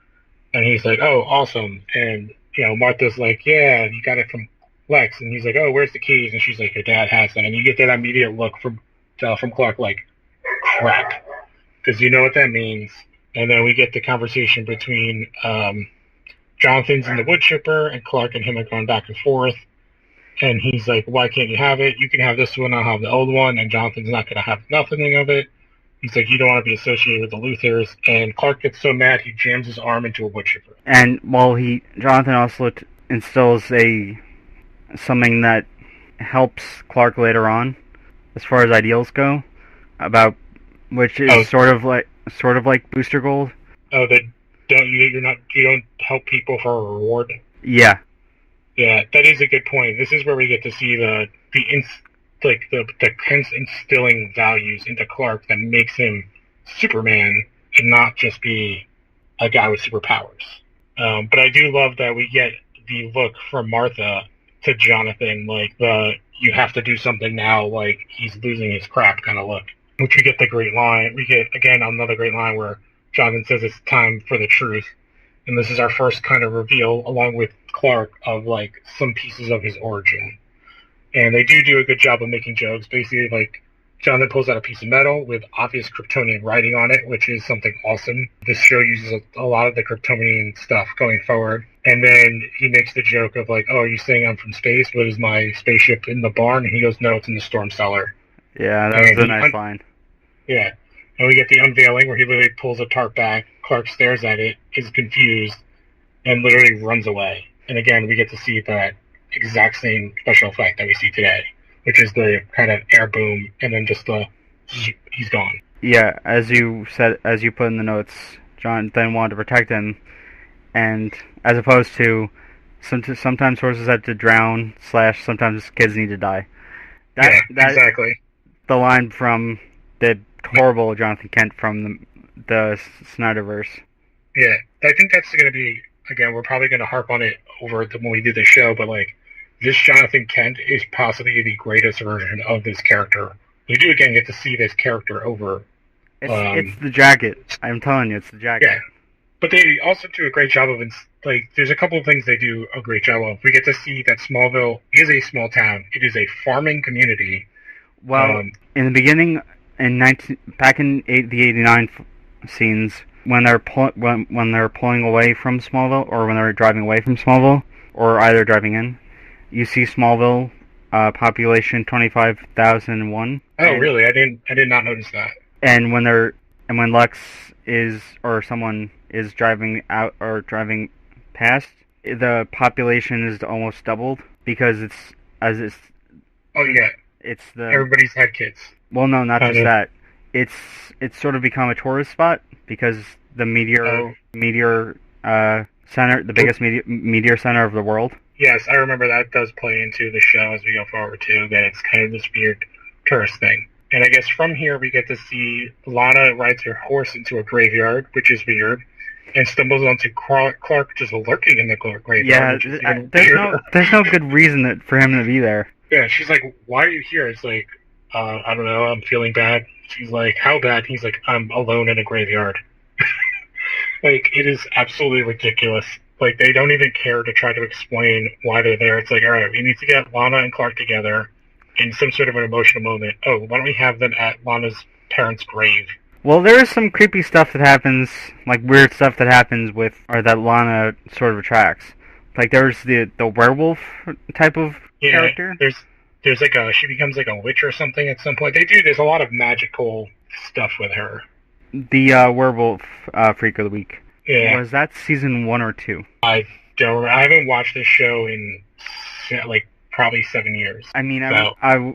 A: And he's like, oh, awesome. And, Martha's like, yeah, you got it from Lex. And he's like, oh, where's the keys? And she's like, your dad has them. And you get that immediate look from Clark like, crap. Because you know what that means. And then we get the conversation between Jonathan's and the wood chipper, and Clark and him are going back and forth. And he's like, why can't you have it? You can have this one, I'll have the old one. And Jonathan's not going to have nothing of it. He's like, you don't want to be associated with the Luthers. And Clark gets so mad, he jams his arm into a wood chipper.
B: And Jonathan also instills something that helps Clark later on, as far as ideals go, which is sort of like Booster Gold. Oh, that you don't help people for a reward. Yeah.
A: Yeah, that is a good point. This is where we get to see the instilling values into Clark that makes him Superman and not just be a guy with superpowers. But I do love that we get the look from Martha to Jonathan, like you have to do something now, like he's losing his crap kind of look. Which we get the great line. We get, again, another great line where Jonathan says it's time for the truth. And this is our first kind of reveal, along with Clark, of like some pieces of his origin. And they do a good job of making jokes. Basically, like, Jonathan pulls out a piece of metal with obvious Kryptonian writing on it, which is something awesome. This show uses a lot of the Kryptonian stuff going forward. And then he makes the joke of like, oh, are you saying I'm from space? What is my spaceship in the barn? And he goes, no, it's in the storm cellar.
B: Yeah, that was a nice line.
A: Yeah. And we get the unveiling where he literally pulls a tarp back. Clark stares at it, is confused, and literally runs away. And again, we get to see that exact same special effect that we see today, which is the kind of air boom, and then just he's gone.
B: Yeah, as you put in the notes, John then wanted to protect him, and as opposed to sometimes horses have to drown / sometimes kids need to die.
A: Exactly.
B: The line from the horrible Jonathan Kent from the Snyderverse.
A: Yeah, I think that's going to be, again, we're probably going to harp on it when we do the show, but like, this Jonathan Kent is possibly the greatest version of this character. We do again get to see this character over.
B: It's the jacket. I'm telling you, it's the jacket.
A: Yeah, but they also do a great job of there's a couple of things they do a great job of. We get to see that Smallville is a small town. It is a farming community.
B: Well, in the beginning, back in the '89 scenes, when they're pulling away from Smallville, or when they're driving away from Smallville, or either driving in, you see Smallville, population 25,001.
A: Oh, really? I did not notice that.
B: And when Lex or someone is driving out or driving past, the population is almost doubled because it's.
A: Oh yeah.
B: It's
A: everybody's had kids.
B: Well, no, not just that. It's sort of become a tourist spot because the meteor center, the biggest meteor center of the world.
A: Yes, I remember that does play into the show as we go forward too. That it's kind of this weird tourist thing. And I guess from here we get to see Lana rides her horse into a graveyard, which is weird, and stumbles onto Clark just lurking in the graveyard.
B: Yeah, there's no good reason for him to be there.
A: Yeah, she's like, why are you here? It's like, I don't know, I'm feeling bad. She's like, how bad? He's like, I'm alone in a graveyard. Like, it is absolutely ridiculous. Like, they don't even care to try to explain why they're there. It's like, all right, we need to get Lana and Clark together in some sort of an emotional moment. Oh, why don't we have them at Lana's parents' grave?
B: Well, there is some creepy stuff that happens, like weird stuff that happens that Lana sort of attracts. Like, there's the werewolf type of character.
A: There's like she becomes like a witch or something at some point. There's a lot of magical stuff with her.
B: The werewolf freak of the week.
A: Yeah.
B: Was that season 1 or 2?
A: I haven't watched this show in like probably 7 years.
B: I mean, I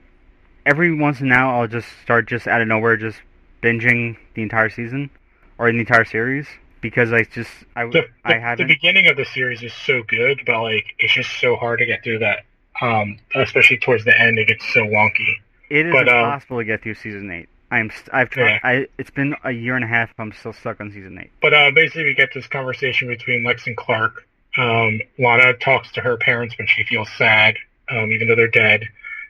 B: every once in a while I'll just start out of nowhere just binging the entire season or the entire series because I haven't.
A: The beginning of the series is so good, but like it's just so hard to get through that. Especially towards the end, it gets so wonky.
B: It is impossible to get through season 8. I've tried. Yeah. It's been a year and a half. I'm still stuck on season 8. But
A: basically, we get this conversation between Lex and Clark. Lana talks to her parents when she feels sad, even though they're dead.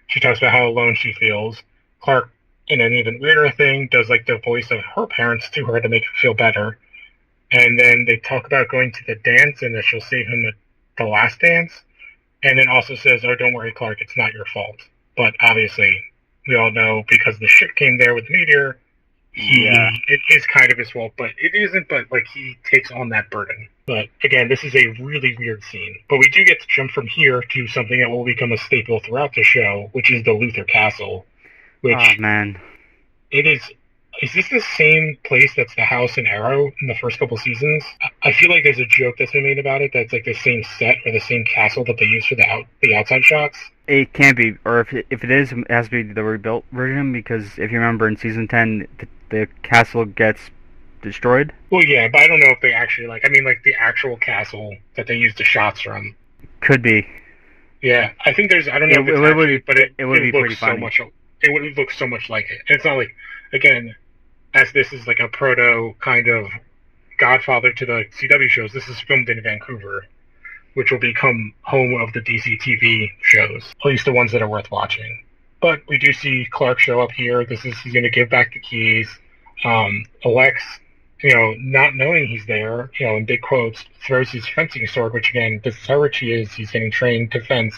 A: She talks about how alone she feels. Clark, in an even weirder thing, does like the voice of her parents to her to make her feel better. And then they talk about going to the dance and that she'll save him at the last dance. And then also says, oh, don't worry, Clark, it's not your fault. But obviously, we all know because the ship came there with the meteor, it is kind of his fault, but it isn't, but like he takes on that burden. But again, this is a really weird scene. But we do get to jump from here to something that will become a staple throughout the show, which is the Luthor Castle. Which,
B: oh, man.
A: It is this the same place that's the house in Arrow in the first couple seasons? I feel like there's a joke that's been made about it that's like the same set or the same castle that they use for the outside shots.
B: It can't be, or if it is, it has to be the rebuilt version, because if you remember in season 10, the castle gets destroyed.
A: Well, yeah, but I don't know if they actually, the actual castle that they use the shots from.
B: Could be.
A: Yeah, I think there's, I don't know if it's actually, but it would be pretty funny. It would look so much like it. And it's not like, again, as this is like a proto kind of godfather to the CW shows, this is filmed in Vancouver, which will become home of the DC TV shows, at least the ones that are worth watching. But we do see Clark show up here. He's going to give back the keys. Lex not knowing he's there, in big quotes, throws his fencing sword, which again, this is how rich he is. He's getting trained to fence,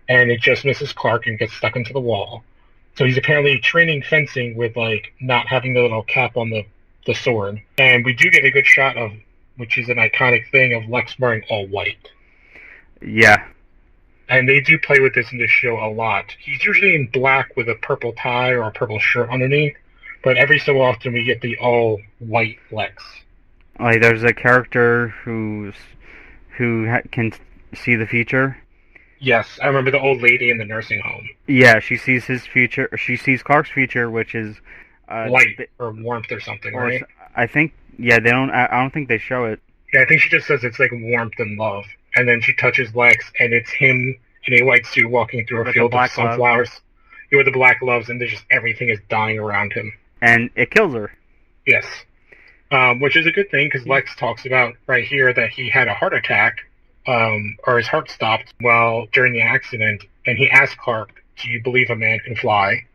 A: and it just misses Clark and gets stuck into the wall. So he's apparently training fencing with not having the little cap on the sword. And we do get a good shot of, which is an iconic thing, of Lex wearing all white.
B: Yeah.
A: And they do play with this in this show a lot. He's usually in black with a purple tie or a purple shirt underneath, but every so often we get the all white Lex.
B: Like, there's a character who can see the future.
A: Yes, I remember the old lady in the nursing home.
B: Yeah, she sees his future. She sees Clark's future, which is
A: light or warmth or something, right?
B: I think. Yeah, they don't. I don't think they show it.
A: Yeah, I think she just says it's like warmth and love, and then she touches Lex, and it's him in a white suit walking through a field of sunflowers. Yeah, with the black gloves, and there's just everything is dying around him.
B: And it kills her.
A: Yes. Which is a good thing, because Lex talks about right here that he had a heart attack, or his heart stopped during the accident, and he asked Clark, "Do you believe a man can fly?"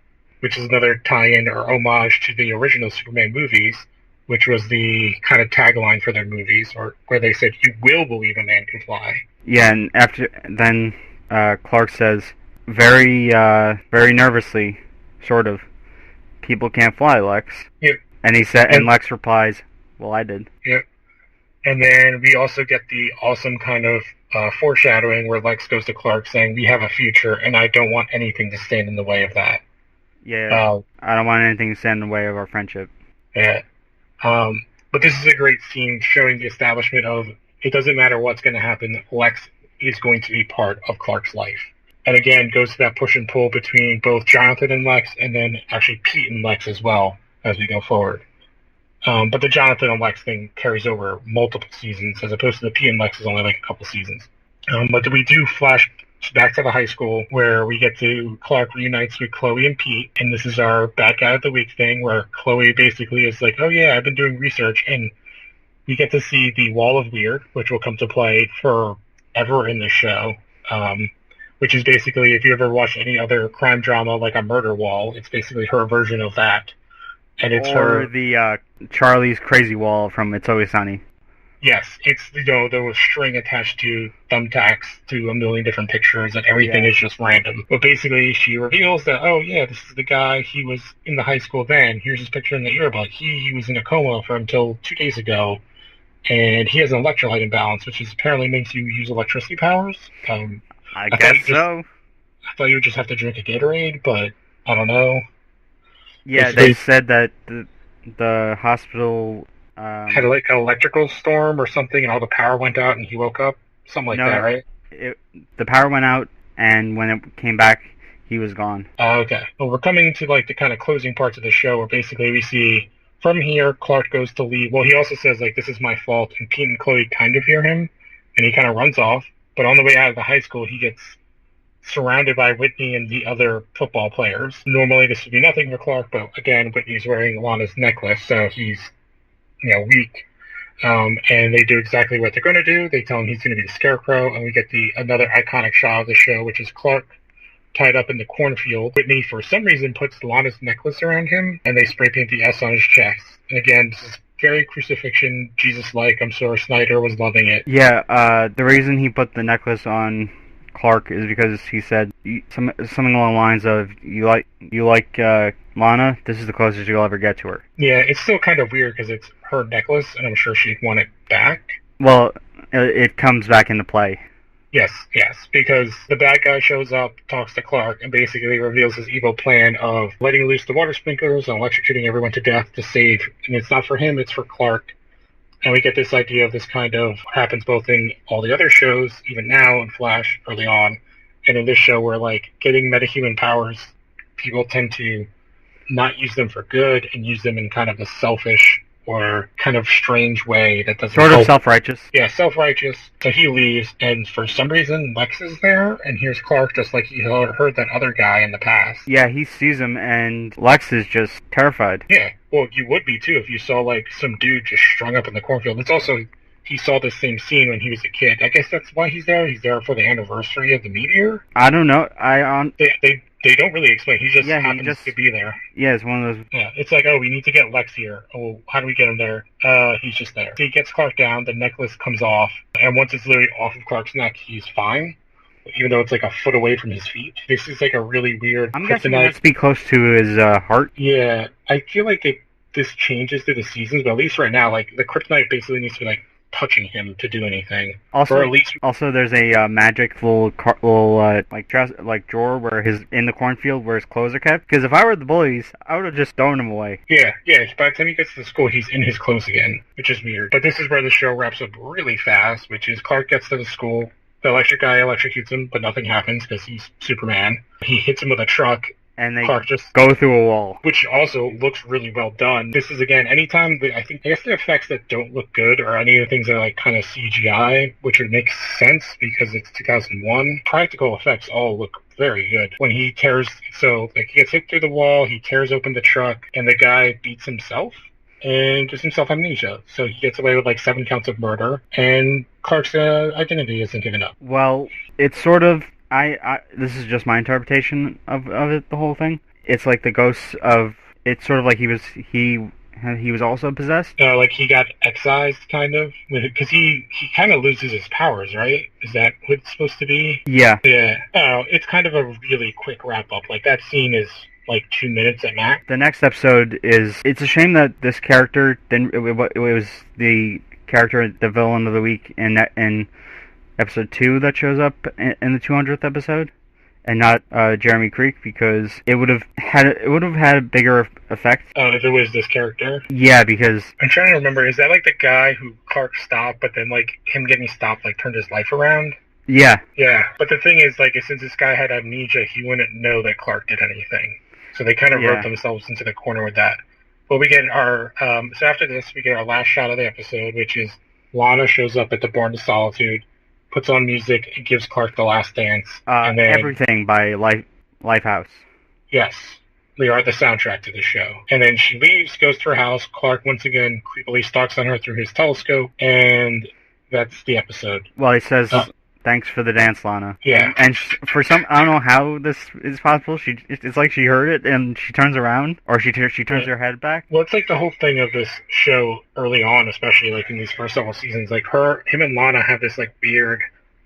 A: Which is another tie-in or homage to the original Superman movies, which was the kind of tagline for their movies, or where they said, "You will believe a man can fly."
B: Yeah, and then Clark says, very nervously, sort of, "People can't fly, Lex."
A: Yep.
B: And Lex replies, "Well, I did."
A: Yep. And then we also get the awesome kind of foreshadowing where Lex goes to Clark saying, "We have a future, and I don't want anything to stand in the way of that."
B: Yeah, I don't want anything to stand in the way of our friendship.
A: Yeah. But this is a great scene showing the establishment of, it doesn't matter what's going to happen, Lex is going to be part of Clark's life. And again, goes to that push and pull between both Jonathan and Lex, and then actually Pete and Lex as well, as we go forward. But the Jonathan and Lex thing carries over multiple seasons, as opposed to the Pete and Lex is only like a couple seasons. But we do flash back to the high school, where we get to Clark reunites with Chloe and Pete, and this is our bad guy of the week thing, where Chloe basically is like, "Oh yeah, I've been doing research," and we get to see the Wall of Weird, which will come to play forever in the show, which is basically, if you ever watch any other crime drama like a murder wall, it's basically her version of that. And it's
B: the Charlie's Crazy Wall from It's Always Sunny.
A: Yes, it's, there was string attached to thumbtacks to a million different pictures, and everything is just random. But basically, she reveals that, oh yeah, this is the guy, he was in the high school then, here's his picture in the yearbook, he was in a coma for until 2 days ago, and he has an electrolyte imbalance, which is apparently makes you use electricity powers.
B: I guess so.
A: I thought you would just have to drink a Gatorade, but I don't know.
B: Yeah, they said that the hospital
A: had like an electrical storm or something, and all the power went out, and he woke up, something like that, right?
B: The power went out, and when it came back, he was gone.
A: Okay. Well, we're coming to like the kind of closing parts of the show, where basically we see from here Clark goes to leave. Well, he also says like, "This is my fault," and Pete and Chloe kind of hear him, and he kind of runs off. But on the way out of the high school, he gets surrounded by Whitney and the other football players. Normally this would be nothing for Clark, but again, Whitney's wearing Lana's necklace, so he's, weak. And they do exactly what they're going to do. They tell him he's going to be the Scarecrow, and we get another iconic shot of the show, which is Clark tied up in the cornfield. Whitney, for some reason, puts Lana's necklace around him, and they spray paint the S on his chest. And again, this is very crucifixion, Jesus-like. I'm sure Snyder was loving it.
B: Yeah, the reason he put the necklace on Clark is because he said something along the lines of, you like Lana, this is the closest you'll ever get to her.
A: Yeah, it's still kind of weird because it's her necklace, and I'm sure she'd want it back.
B: Well, it comes back into play.
A: Yes, because the bad guy shows up, talks to Clark, and basically reveals his evil plan of letting loose the water sprinklers and electrocuting everyone to death to save, and it's not for him, it's for Clark. And we get this idea of this kind of happens both in all the other shows, even now in Flash early on, and in this show where like getting metahuman powers, people tend to not use them for good and use them in kind of a selfish or kind of strange way that doesn't
B: sort of self-righteous.
A: Yeah, self-righteous. So he leaves, and for some reason Lex is there, and here's Clark just like he heard that other guy in the past.
B: Yeah, he sees him, and Lex is just terrified.
A: Yeah, well, you would be too if you saw like some dude just strung up in the cornfield. It's also, he saw the same scene when he was a kid. I guess that's why he's there. He's there for the anniversary of the meteor.
B: I don't know.
A: They don't really explain. He just happens to be there.
B: Yeah, it's one of those.
A: Yeah, it's like, oh, we need to get Lex here. Oh, how do we get him there? He's just there. So he gets Clark down. The necklace comes off, and once it's literally off of Clark's neck, he's fine. Even though it's like a foot away from his feet. This is like a really weird.
B: I'm guessing it has to be close to his heart.
A: Yeah, I feel like this changes through the seasons, but at least right now, like the kryptonite basically needs to be like touching him to do anything.
B: Also, there's a magic little drawer where in the cornfield where his clothes are kept. Because if I were the bullies, I would have just thrown him away.
A: Yeah. By the time he gets to school, he's in his clothes again, which is weird. But this is where the show wraps up really fast, which is Clark gets to the school. The electric guy electrocutes him, but nothing happens because he's Superman. He hits him with a truck.
B: And they just go through a wall.
A: Which also looks really well done. This is, again, anytime, I guess the effects that don't look good or any of the things that are like kind of CGI, which would make sense because it's 2001, practical effects all look very good. When he tears, he gets hit through the wall, he tears open the truck, and the guy beats himself and gives himself amnesia. So he gets away with like 7 counts of murder, and Clark's identity isn't given up.
B: Well, it's sort of... this is just my interpretation of it, the whole thing. It's like the ghosts of... It's sort of like he was also possessed.
A: Like he got excised, kind of? Because he kind of loses his powers, right? Is that what it's supposed to be?
B: Yeah.
A: Yeah. Oh, it's kind of a really quick wrap-up. Like, that scene is like 2 minutes at max.
B: The next episode is... It's a shame that this character didn't... It was the character, the villain of the week in episode 2 that shows up in the 200th episode, and not Jeremy Creek, because it would have had a bigger effect.
A: If it was this character?
B: Yeah, because...
A: I'm trying to remember, is that like the guy who Clark stopped, but then like him getting stopped like turned his life around?
B: Yeah.
A: Yeah, but the thing is, like, since this guy had amnesia, he wouldn't know that Clark did anything. So they kind of wrote themselves into the corner with that. But we get so after this, we get our last shot of the episode, which is Lana shows up at the Born to Solitude, puts on music, and gives Clark the last dance.
B: And then, Everything by Lifehouse.
A: Yes. They are the soundtrack to the show. And then she leaves, goes to her house. Clark once again creepily stalks on her through his telescope, and that's the episode.
B: Well, he says, thanks for the dance, Lana.
A: Yeah.
B: And for some, I don't know how this is possible. It's like she heard it and she turns around, or she turns her head back.
A: Well, it's like the whole thing of this show early on, especially like in these first several seasons. Like him and Lana have this like weird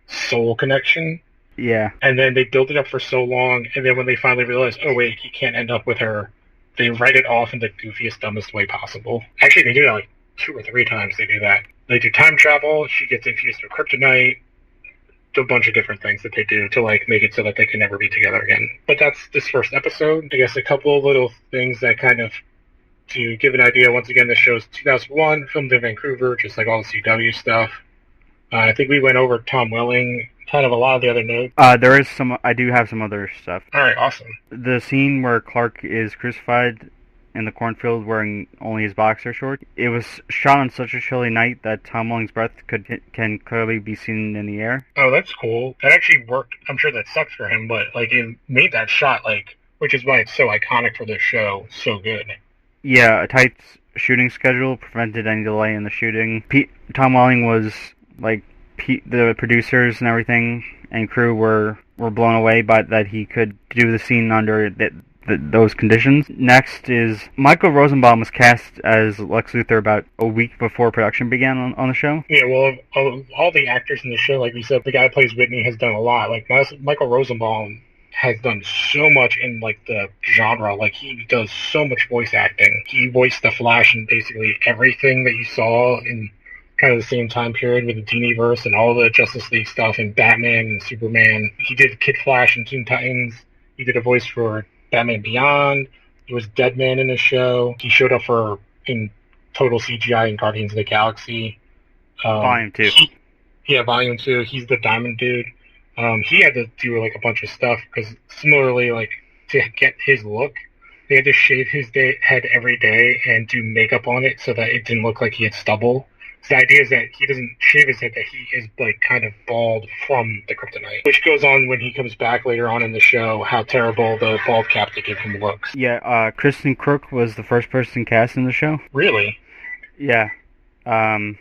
A: soul connection.
B: Yeah.
A: And then they build it up for so long, and then when they finally realize, oh wait, he can't end up with her, they write it off in the goofiest, dumbest way possible. Actually, they do that like 2 or 3 times. They do that. They do time travel. She gets infused with kryptonite. A bunch of different things that they do to like make it so that they can never be together again. But that's this first episode. I guess a couple of little things that kind of, to give an idea, once again, this show's 2001, filmed in Vancouver, just like all the CW stuff. I think we went over Tom Welling, kind of a lot of the other notes.
B: I do have some other stuff.
A: Alright, awesome.
B: The scene where Clark is crucified in the cornfield wearing only his boxer shorts. It was shot on such a chilly night that Tom Welling's breath can clearly be seen in the air.
A: Oh, that's cool. That actually worked. I'm sure that sucks for him, but like it made that shot, like, which is why it's so iconic for this show, so good.
B: Yeah, a tight shooting schedule prevented any delay in the shooting. Tom Welling was like the producers and everything and crew were blown away by that he could do the scene under those conditions. Next is Michael Rosenbaum was cast as Lex Luthor about a week before production began on the show.
A: Yeah, well, all the actors in the show, like we said, the guy who plays Whitney has done a lot. Like Michael Rosenbaum has done so much in like the genre. Like he does so much voice acting. He voiced the Flash in basically everything that you saw in kind of the same time period with the Diniverse and all the Justice League stuff and Batman and Superman. He did Kid Flash and Teen Titans. He did a voice for Batman Beyond. He was Deadman in the show. He showed up in total CGI in Guardians of the Galaxy.
B: Volume 2.
A: Volume 2. He's the Diamond Dude. He had to do like a bunch of stuff because similarly, like to get his look, they had to shave his head every day and do makeup on it so that it didn't look like he had stubble. So the idea is that he doesn't shave his head, that he is like kind of bald from the kryptonite, which goes on when he comes back later on in the show, how terrible the bald cap to give him looks.
B: Yeah, Kristen Crook was the first person cast in the show.
A: Really?
B: Yeah.
A: And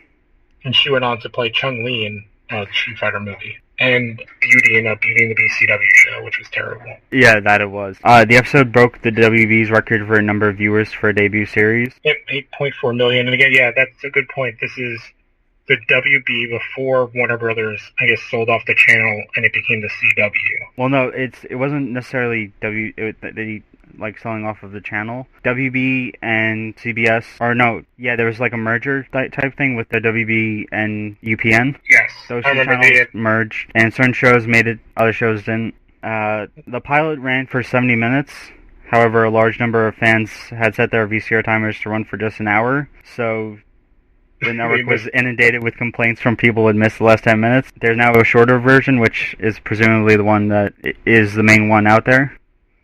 A: she went on to play Chung-Li in the Street Fighter movie. and Beauty in a Beauty and the Beast CW show, which was terrible.
B: Yeah, that it was. The episode broke the WB's record for a number of viewers for a debut series.
A: Yep, 8.4 million. And again, yeah, that's a good point. This is the WB before Warner Brothers, I guess, sold off the channel and it became the CW.
B: Well, no, it wasn't necessarily selling off of the channel. WB and CBS, or no, yeah, there was like a merger type thing with the WB and UPN.
A: Yes,
B: those two channels merged, and certain shows made it, other shows didn't. The pilot ran for 70 minutes. However, a large number of fans had set their VCR timers to run for just an hour, so the network was inundated with complaints from people who had missed the last 10 minutes. There's now a shorter version, which is presumably the one that is the main one out there.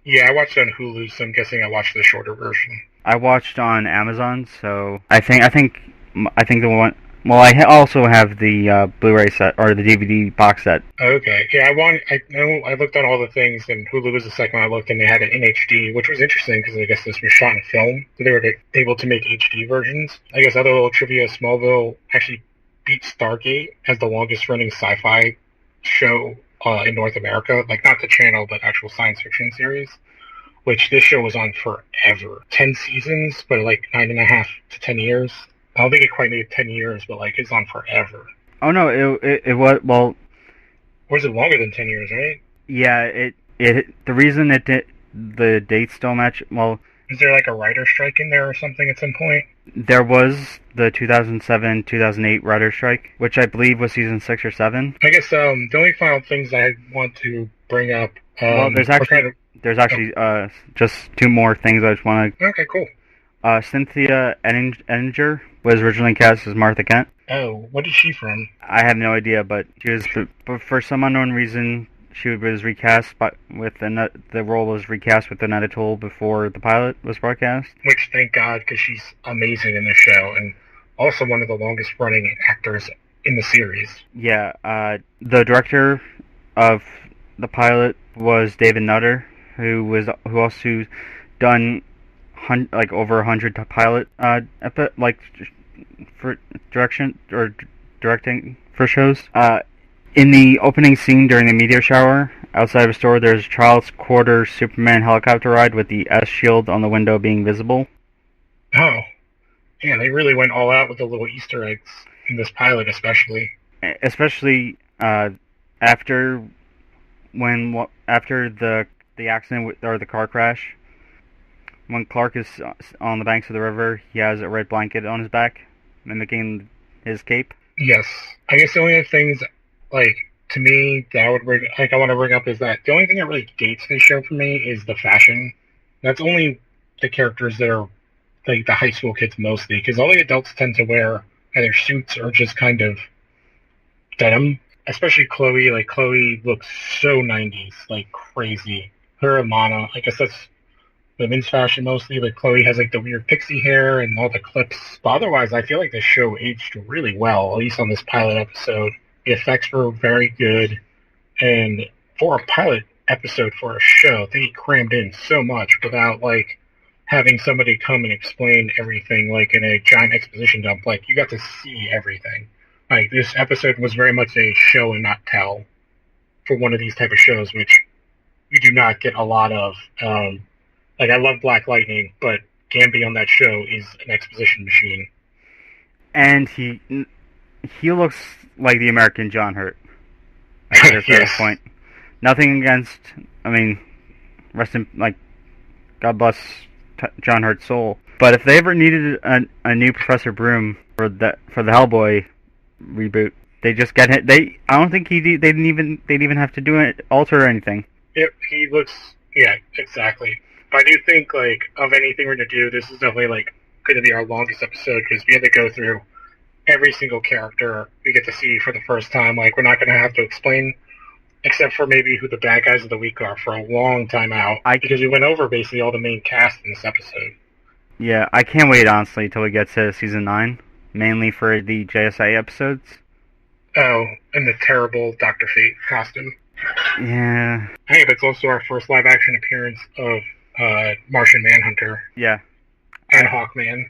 A: Yeah, I watched it on Hulu, so I'm guessing I watched the shorter version.
B: I watched on Amazon, so I think the one. Well, I also have the Blu-ray set or the DVD box set.
A: Okay, yeah, I looked on all the things, and Hulu was the second one I looked, and they had it in HD, which was interesting because I guess this was shot in film, so they were able to make HD versions. I guess other little trivia: Smallville actually beat Stargate as the longest-running sci-fi show in North America, like not the channel, but actual science fiction series, which this show was on forever. 10 seasons, but like 9.5 to 10 years. I don't think it quite made 10 years, but like it's on forever.
B: Oh no, it was, well...
A: Was it longer than 10 years, right?
B: Yeah, the reason the dates don't match, well...
A: Is there like a writer's strike in there or something at some point?
B: There was the 2007-2008 writer's strike, which I believe was season 6 or 7.
A: I guess the only final things I want to bring up...
B: well, there's actually just two more things I just want to...
A: Okay, cool.
B: Cynthia Enninger was originally cast as Martha Kent.
A: Oh, what is she from?
B: I have no idea, but for some unknown reason, she was recast, the role was recast with Annette Toole before the pilot was broadcast.
A: Which, thank God, because she's amazing in this show, and also one of the longest-running actors in the series.
B: Yeah, the director of the pilot was David Nutter, who also done over 100 pilot for directing for shows. In the opening scene during the meteor shower outside of a store, there's Charles Quarter Superman helicopter ride with the S shield on the window being visible.
A: Oh, yeah, they really went all out with the little Easter eggs in this pilot, especially after the accident or the car crash. When Clark is on the banks of the river, he has a red blanket on his back, mimicking his cape. Yes. I guess the only other things, to me, that I want to bring up is that the only thing that really dates this show for me is the fashion. That's only the characters that are, the high school kids mostly, because all the adults tend to wear either suits or just kind of denim. Especially Chloe. Chloe looks so 90s, crazy. Her and Mana, I guess that's women's fashion mostly, but Chloe has the weird pixie hair and all the clips. But otherwise, I feel like this show aged really well, at least on this pilot episode. The effects were very good, and for a pilot episode for a show, they crammed in so much without having somebody come and explain everything in a giant exposition dump. You got to see everything. This episode was very much a show and not tell for one of these type of shows, which you do not get a lot of. I love Black Lightning, but Gamby on that show is an exposition machine.
B: And he looks like the American John Hurt. I guess at this point. Nothing against, God bless John Hurt's soul. But if they ever needed a new Professor Broom for the Hellboy reboot, they just get hit. I don't think they'd even have to do it, alter or anything.
A: Yep, he looks. Yeah, exactly. But I do think, of anything we're going to do, this is definitely, going to be our longest episode, because we had to go through every single character we get to see for the first time. We're not going to have to explain, except for maybe who the bad guys of the week are, for a long time out, because we went over basically all the main cast in this episode.
B: Yeah, I can't wait, honestly, till we get to Season 9, mainly for the JSA episodes.
A: Oh, and the terrible Dr. Fate costume.
B: Yeah.
A: Hey, that's also our first live-action appearance of Martian Manhunter.
B: Yeah.
A: And Hawkman.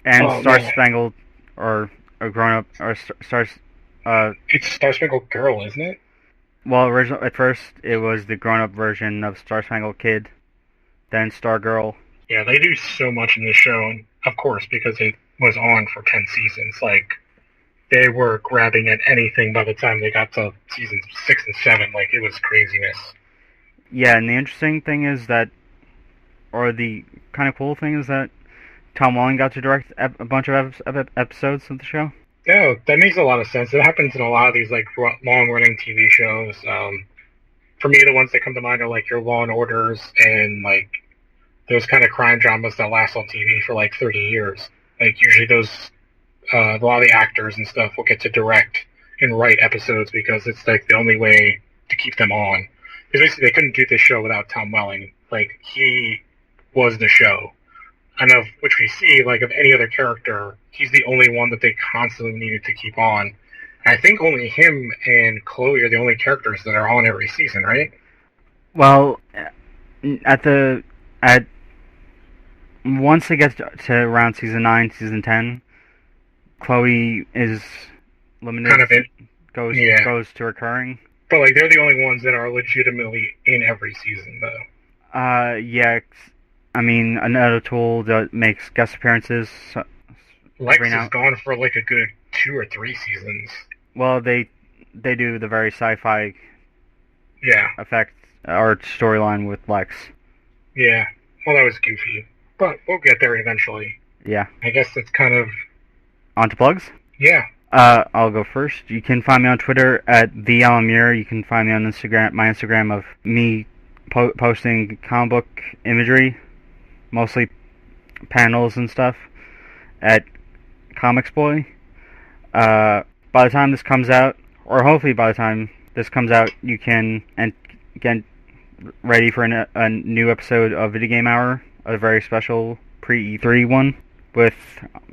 B: And Star Spangled, or Grown Up, or Stars.
A: It's Star Spangled Girl, isn't it?
B: Well, at first it was the grown-up version of Star Spangled Kid, then Stargirl.
A: Yeah, they do so much in this show, and of course, because it was on for 10 seasons, like, they were grabbing at anything by the time they got to seasons 6 and 7. Like, it was craziness.
B: Yeah, and the interesting thing is that, or the kind of cool thing is that Tom Welling got to direct a bunch of episodes of the show.
A: Yeah, that makes a lot of sense. It happens in a lot of these, like, long-running TV shows. For me, the ones that come to mind are, like, your Law and Orders and, like, those kind of crime dramas that last on TV for, like, 30 years. Like, usually those, a lot of the actors and stuff will get to direct and write episodes because it's, like, the only way to keep them on. Because basically they couldn't do this show without Tom Welling. Like, he was the show. And of which we see, like, of any other character, he's the only one that they constantly needed to keep on. I think only him and Chloe are the only characters that are on every season, right?
B: Well, once it gets to around season 9, season 10, Chloe is limited.
A: Kind of it.
B: Goes to recurring.
A: But, like, they're the only ones that are legitimately in every season, though.
B: Yeah. I mean, another tool that makes guest appearances.
A: Lex is gone for, like, a good 2 or 3 seasons.
B: Well, they do the very sci-fi effect or storyline with Lex.
A: Yeah. Well, that was goofy. But we'll get there eventually.
B: Yeah.
A: I guess that's kind of...
B: On to plugs?
A: Yeah.
B: I'll go first. You can find me on Twitter at @thealamir. You can find me on Instagram, my Instagram of me posting comic book imagery, mostly panels and stuff, at ComicsBoy. By the time this comes out, or hopefully by the time this comes out, you can get ready for a new episode of Video Game Hour, a very special pre-E3 one, with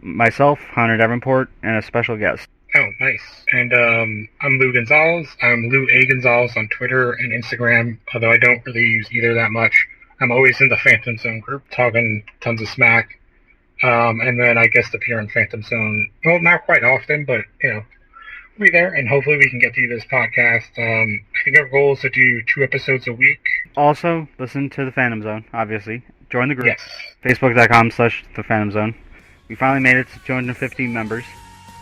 B: myself, Hunter Davenport, and a special guest.
A: Oh, nice. And I'm Lou Gonzalez. I'm Lou A. Gonzalez on Twitter and Instagram, although I don't really use either that much. I'm always in the Phantom Zone group, talking tons of smack. And then I guest appear in Phantom Zone. Well, not quite often, but, you know, we'll be there, and hopefully we can get through this podcast. I think our goal is to do 2 episodes a week.
B: Also, listen to the Phantom Zone, obviously. Join the group.
A: Yes.
B: Facebook.com/the Phantom Zone. We finally made it to 250 members.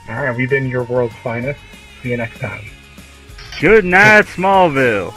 A: Alright, we've been your world's finest. See you next time.
B: Good night, Smallville.